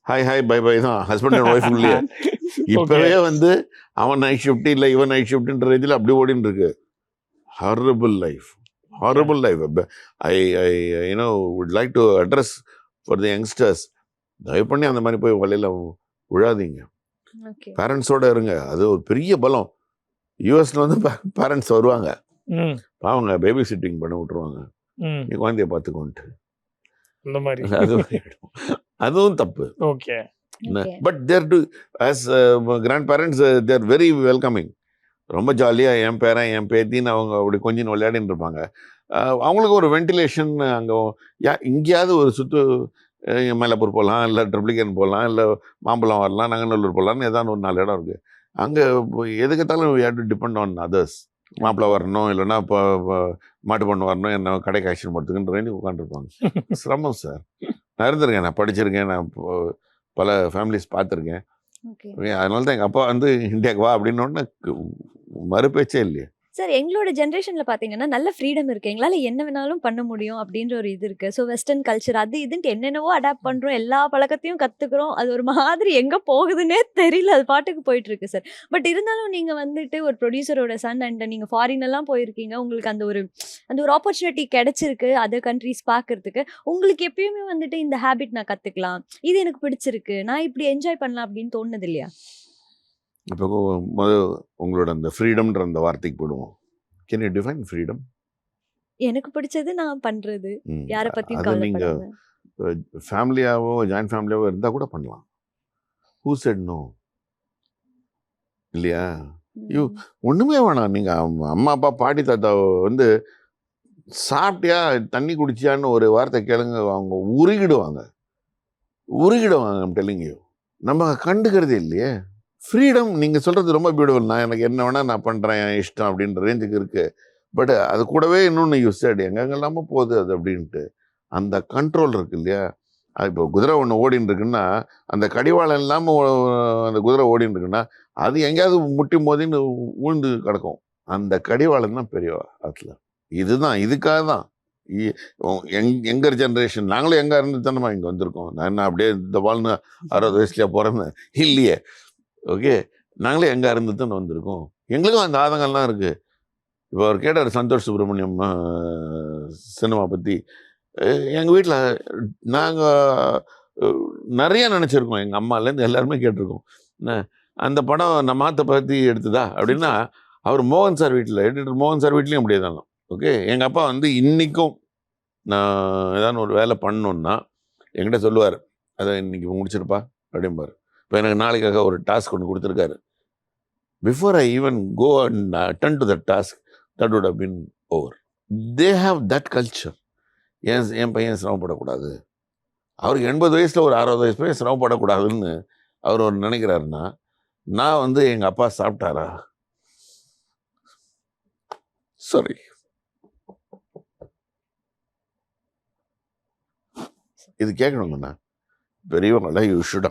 S1: ஹாய் ஹாய் பை பை தான் ஹஸ்பண்ட் அண்ட் ஒய்ஃபுக்குள்ளேயே. இப்போவே வந்து அவன் நைட் ஷிஃப்ட் இல்லை இவன் நைட் ஷிஃப்ட்ன்ற இதில் அப்படி ஓடின்னு இருக்கு. Horrible life, horrible life. I I you know would like to address for the youngsters, தயவு பண்ணி அந்த மாதிரி போய் வலையில் விழாதீங்க.
S3: ஓகே.
S1: பேரண்ட்ஸோட இருங்க, அது ஒரு பெரிய பலம். யூஎஸ்ல வந்து பேரண்ட்ஸ் வருவாங்க,
S2: ம்.
S1: பாவங்க பேபி சிட்டிங் பண்ண விட்டுருவாங்க,
S2: ம்.
S1: நீ குழந்தைய பார்த்துக்கோன்ட்டு.
S2: இந்த மாதிரி.
S1: அதுவும் தப்பு.
S2: Okay.
S3: Okay.
S1: But they're too as grandparents they're very welcoming. ரொம்ப ஜாலியாக என் பேரன் என் பேத்தின்னு அவங்க அப்படி கொஞ்சம் விளையாடின்னு இருப்பாங்க. அவங்களுக்கு ஒரு வென்டிலேஷன் அங்கே எங்கேயாவது ஒரு மயிலாப்பூர் போகலாம், இல்லை ட்ரிப்ளிகேன் போகலாம், இல்லை மாம்பழம் வரலாம், நங்கநல்லூர் போகலான்னு ஏதாவது ஒரு 4 இடம் இருக்குது. அங்கே எதுக்கெட்டாலும் we have to depend on others. மாப்பிள்ளை வரணும், இல்லைன்னா இப்போ மாட்டு பொண்ணு வரணும், என்ன கடை காய்ச்சல் போகிறதுக்குன்ற ரேஞ்சுக்கு உட்காந்துருப்பாங்க. சிரமம் சார். நான் இருந்திருக்கேன், நான் படிச்சிருக்கேன், நான் பல ஃபேமிலிஸ் பார்த்துருக்கேன்.
S3: ஓகே.
S1: அதனால தான் எங்கள் அப்பா வந்து இந்தியாவுக்கு வா அப்படின்னோடனே மறுபேச்சே இல்லையே.
S3: சார் எங்களோட ஜென்ரேஷன்ல பாத்தீங்கன்னா நல்ல ஃப்ரீடம் இருக்கு. எங்களால என்ன வேணாலும் பண்ண முடியும் அப்படின்ற ஒரு இது இருக்கு. ஸோ வெஸ்டர்ன் கல்ச்சர் அது இதுன்ட்டு என்னென்னவோ அடாப்ட் பண்றோம். எல்லா பழக்கத்தையும் கத்துக்கிறோம். அது ஒரு மாதிரி எங்க போகுதுன்னே தெரியல. அது பாட்டுக்கு போயிட்டு இருக்கு சார். பட் இருந்தாலும் நீங்க வந்துட்டு ஒரு ப்ரொடியூசரோட சன் அண்ட் நீங்க ஃபாரின் எல்லாம் போயிருக்கீங்க. உங்களுக்கு அந்த ஒரு ஆப்பர்ச்சுனிட்டி கிடைச்சிருக்கு அதர் கண்ட்ரீஸ் பார்க்கறதுக்கு. உங்களுக்கு எப்பயுமே வந்துட்டு இந்த ஹேபிட் நான் கத்துக்கலாம், இது எனக்கு பிடிச்சிருக்கு, நான் இப்படி என்ஜாய் பண்ணலாம் அப்படின்னு தோணுது இல்லையா?
S1: இப்போ உங்களோட அந்த ஃப்ரீடம்ன்ற அந்த வார்த்தைக்கு போடுவோம். Can you define freedom?
S3: எனக்கு பிடிச்சது நான் பண்றது, யாரை பத்தியும்
S1: அதை நீங்கள்
S3: கவலைப்படாம.
S1: ஃபேமிலியாவோ ஜாயின்ட் ஃபேமிலியாவோ இருந்தால் கூட பண்ணலாம். Who said no? இல்லையா? யூ ஒன்றுமே வேணாம். நீங்கள் அம்மா அப்பா பாட்டி தாத்தாவை வந்து சாப்பிட்டியா தண்ணி குடிச்சியான்னு ஒரு வார்த்தை கேளுங்க, அவங்க உருகிடுவாங்க. I'm telling you. நம்ம கண்டுக்கிறதே இல்லையே. ஃப்ரீடம் நீங்கள் சொல்கிறது ரொம்ப பியூட்டிஃபுல். நான் எனக்கு என்ன வேணால் நான் பண்ணுறேன், என் இஷ்டம் அப்படின்ற ரேஞ்சுக்கு இருக்குது. பட் அது கூடவே இன்னொன்று யூஸ் எங்கெங்கெல்லாமோ போகுது அது அப்படின்ட்டு. அந்த கண்ட்ரோல் இருக்கு இல்லையா? அது இப்போ குதிரை ஒன்று ஓடின்னு இருக்குன்னா, அந்த கடிவாளம் இல்லாமல் அந்த குதிரை ஓடின்னு இருக்குன்னா, அது எங்கேயாவது முட்டி மோதின்னு விழுந்து கிடக்கும். அந்த கடிவாளம் தான் பெரிய அதில். இதுதான் இதுக்காக தான் எங்கர் ஜென்ரேஷன் நாங்களும் எங்கே இருந்து தானேமா இங்கே வந்திருக்கோம். நான் என்ன அப்படியே இந்த வாழ்னு 60 வயசுலையா பிறந்தேன் இல்லையே. ஓகே, நாங்களே எங்கே இருந்து தானே வந்திருக்கோம். எங்களுக்கும் அந்த ஆதங்கம்லாம் இருக்குது. இப்போ அவர் கேட்டார் சந்தோஷ் சுப்ரமணியம் சினிமா பற்றி. எங்கள் வீட்டில் நாங்கள் நிறைய நினச்சிருக்கோம். எங்கள் அம்மாலேருந்து எல்லாருமே கேட்டிருக்கோம். என்ன அந்த படம் நம்ம ஆத்தை பற்றி எடுத்ததா அப்படின்னா, அவர் மோகன் சார் வீட்டில் எடிட்டர் மோகன் சார் வீட்லேயும் அப்படியே தானோ. ஓகே, எங்கள் அப்பா வந்து இன்றைக்கும் நான் ஏதாவது ஒரு வேலை பண்ணணுன்னா என்கிட்ட சொல்லுவார், அதை இன்னைக்கு முடிச்சிருப்பா அப்படிம்பார். இப்போ எனக்கு நாளைக்காக ஒரு டாஸ்க் ஒன்று கொடுத்துருக்காரு. Before I even go and attend to that task that would have been over. They have that culture. என் பையன் சிரமப்படக்கூடாது, அவருக்கு 80 வயசில் ஒரு 60 வயசு பையன் சிரமப்படக்கூடாதுன்னு அவர் ஒரு நினைக்கிறாருன்னா, நான் வந்து எங்கள் அப்பா சாப்பிட்டாரா? சாரி, இது கேட்கணுங்கண்ணா. பெரியவங்களாம் யூ ஷுட்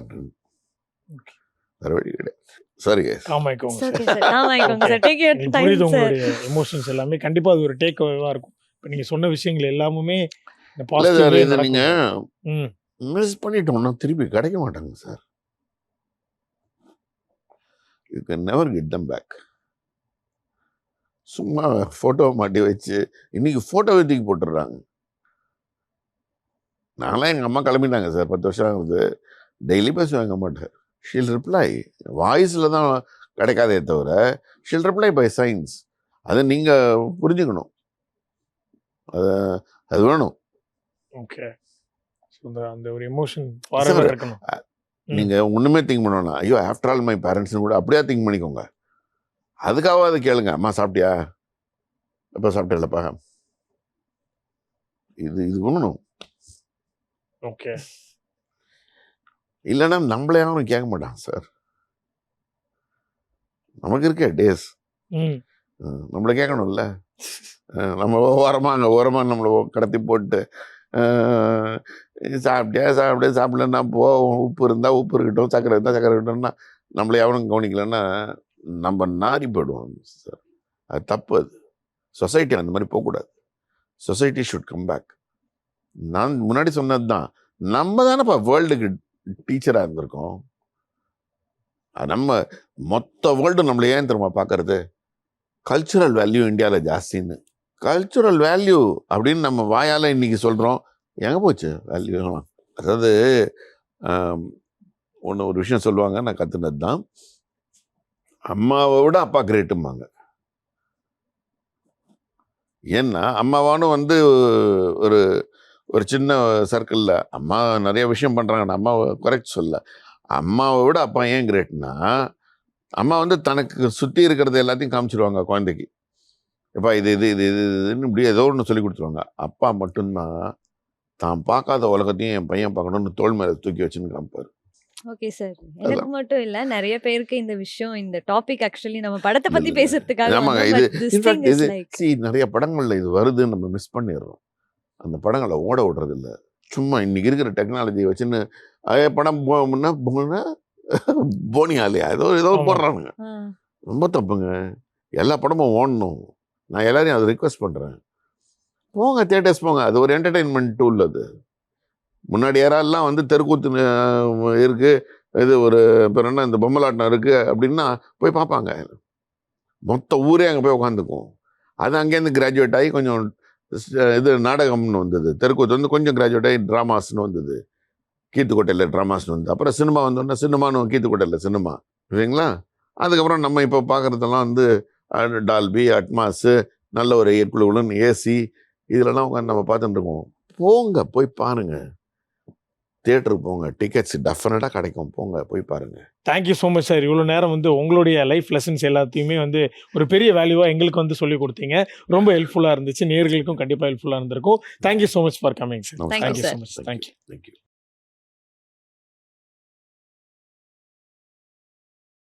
S1: வேற வழி கிடையாது. சாரி
S2: காமாய்க்கோங்க சார்.
S3: Okay sir. வாங்கிக்கோங்க சார். டேக் யூர்
S2: எனக்கு
S3: டைம்
S2: புரியுது
S3: சார்.
S2: உங்களுடைய எமோஷன்ஸ் எல்லாமே. கண்டிப்பாக அது ஒரு டேக் அவேவாக இருக்கும். இப்போ நீங்கள் சொன்ன விஷயங்கள் எல்லாமுமே
S1: இல்லை
S2: பாசிட்டிவ்
S1: சார்,
S2: வே
S1: இதை
S2: நடக்கும்.
S1: நீங்கள்
S2: ம்
S1: மிஸ் பண்ணிட்டோம்னா திருப்பி கிடைக்க மாட்டாங்க sir. You can never get them back. சும்மா ஃபோட்டோவை மாட்டி வச்சு இன்னைக்கு ஃபோட்டோவை தூக்கி போட்டுடுறாங்க. நான்லாம் எங்கள் அம்மா கிளம்பிட்டாங்க சார், 10 வருஷம் ஆகுது. டெய்லி பேசுவேன் எங்கள் அம்மாட்ட. ஷீல் ரிப்ளை வாய்ஸில் தான் கிடைக்காதே தவிர ஷீல் ரிப்ளை பை சைன்ஸ். அதை நீங்கள் புரிஞ்சுக்கணும். அது அது வேணும்.
S2: ஓகே. ஸோ அந்த ஒரு எமோஷன் ஃபாரெவர் இருக்கணும்.
S1: நீங்கள் ஒன்றுமே திங்க் பண்ணணும். ஐயோ ஆஃப்டர் ஆல் மை பேரண்ட்ஸ்னு கூட அப்படியே திங்க் பண்ணிக்கோங்க. அதுக்காக அதை கேளுங்க. அம்மா சாப்பிட்டியா? எப்போ சாப்பிட்டேன்லப்பா? இது பண்ணணும்.
S2: ஓகே.
S1: இல்லைன்னா நம்மளே யாரும் கேட்க மாட்டான் சார். நமக்கு இருக்க டேஸ்
S2: ம்
S1: நம்மளை கேட்கணும்ல. நம்ம ஓரமாக அங்கே ஓரமாக நம்மளை கடத்தி போட்டு சாப்பிட்டியா சாப்பிடலன்னா போ, உப்பு இருந்தால் உப்பு இருக்கட்டும், சக்கரை இருந்தால் சக்கரை இருக்கட்டும்னா நம்மளை எவனும் கவனிக்கலன்னா நம்ம நாரி போயிடுவோம் சார். அது தப்பு. அது சொசைட்டி அந்த மாதிரி போகக்கூடாது. Society should come back. நான் முன்னாடி சொன்னது தான். நம்ம தானேப்பா வேர்ல்டுக்கு டீச்சராக இருந்திருக்கோம். நம்ம மொத்த வேர்ல்டு நம்மளை ஏன் தெரியுமா பார்க்கறது? கல்ச்சுரல் வேல்யூ இந்தியாவில் ஜாஸ்தின்னு. கல்ச்சுரல் வேல்யூ அப்படின்னு நம்ம வாயால் இன்னைக்கு சொல்கிறோம். எங்கே போச்சு வேல்யூ? அதாவது ஒரு விஷயம் சொல்லுவாங்க, நான் கற்றுனது தான். அம்மாவை விட அப்பா கிரேட்டும்பாங்க. ஏன்னா அம்மாவானும் வந்து ஒரு ஒரு சின்ன சர்க்கிளில் அம்மா நிறைய விஷயம் பண்ணுறாங்க, நான் அம்மாவை குறைச்சி சொல்ல. அம்மாவை விட அப்பா ஏன் கிரேட்னா, அம்மா வந்து தனக்கு சுற்றி இருக்கிறது எல்லாத்தையும் காமிச்சிருவாங்க குழந்தைக்கு. எப்பா இது இது இது இது இதுன்னு இப்படி ஏதோ ஒன்று சொல்லி கொடுத்துருவாங்க. அப்பா மட்டும்தான் தான் பார்க்காத உலகத்தையும் என் பையன் பார்க்கணும்னு தோள் மேலே தூக்கி வச்சுன்னு காமிப்பார்.
S3: Okay sir. எனக்கு மட்டும் இல்ல, நிறைய பேருக்கு இந்த விஷயம், இந்த டாபிக் ஆக்சுவலி நம்ம படத்தை பத்தி
S1: இல்ல.
S3: பேசுறதுக்காக
S1: ஆமாங்க.
S3: வந்தோம்.
S1: இது
S3: But this
S1: in fact
S3: thing is
S1: இது
S3: like
S1: நிறைய படங்கள்ல இது வருதுன்னு நம்ம மிஸ் பண்ணிடுறோம். அந்த படங்களை ஓட விடுறது இல்லை. சும்மா இன்னைக்கு இருக்கிற டெக்னாலஜியை வச்சுன்னு படம் போனா போனியாலையா ஏதோ ஏதோ
S2: ஆமா.
S1: போடுறானுங்க.
S3: ஆ,
S1: ரொம்ப தப்புங்க. எல்லா படமும் ஓடணும். நான் எல்லாரையும் அதை ரிக்வெஸ்ட் பண்ணுறேன். போங்க தியேட்டர்ஸ் போங்க. அது ஒரு என்டர்டெயின்மெண்ட் டூல். அது முன்னாடி யாரெல்லாம் வந்து தெருக்கூத்து இருக்கு, இது ஒரு பேர் என்ன இந்த பொம்மலாட்டம் இருக்கு அப்படின்னா போய் பார்ப்பாங்க. மொத்த ஊரே அங்கே போய் உட்காந்துக்கும். அது அங்கேருந்து கிராஜுவேட் ஆகி கொஞ்சம் இது நாடகம்னு வந்தது. தெருக்கூத்து வந்து கொஞ்சம் கிராஜுவேட் ஆகி ட்ராமாஸ்னு வந்தது. கீர்த்திக்கோட்டையில் ட்ராமாஸ்னு வந்து அப்புறம் சினிமா வந்தோன்னா சினிமான்னு கீர்த்திக்கோட்டையில் சினிமா இல்லைங்களா. அதுக்கப்புறம் நம்ம இப்போ பார்க்குறதெல்லாம் வந்து டால்பி, அட்மாஸு, நல்ல ஒரு ஏற்குழுன்னு ஏசி, இதிலலாம் உட்காந்து நம்ம பார்த்துட்டு இருக்கோம். போங்க போய் பாருங்க. தியேட்டருக்கு போங்க. டிக்கெட்ஸ் டெஃபினட்டாக கிடைக்கும். போங்க போய் பாருங்க.
S2: Thank you so much sir. இவ்வளோ நேரம் வந்து உங்களுடைய லைஃப் லெசன்ஸ் எல்லாத்தையுமே வந்து ஒரு பெரிய வேல்யூவாக எங்களுக்கு வந்து சொல்லி கொடுத்தீங்க. ரொம்ப ஹெல்ப்ஃபுல்லாக இருந்துச்சு. நேயர்களுக்கும் கண்டிப்பாக ஹெல்ப்ஃபுல்லாக இருந்திருக்கும். Thank you so much for coming sir.
S3: Thank you,
S2: thank you
S3: sir.
S2: So much. Thank you.
S1: Thank you.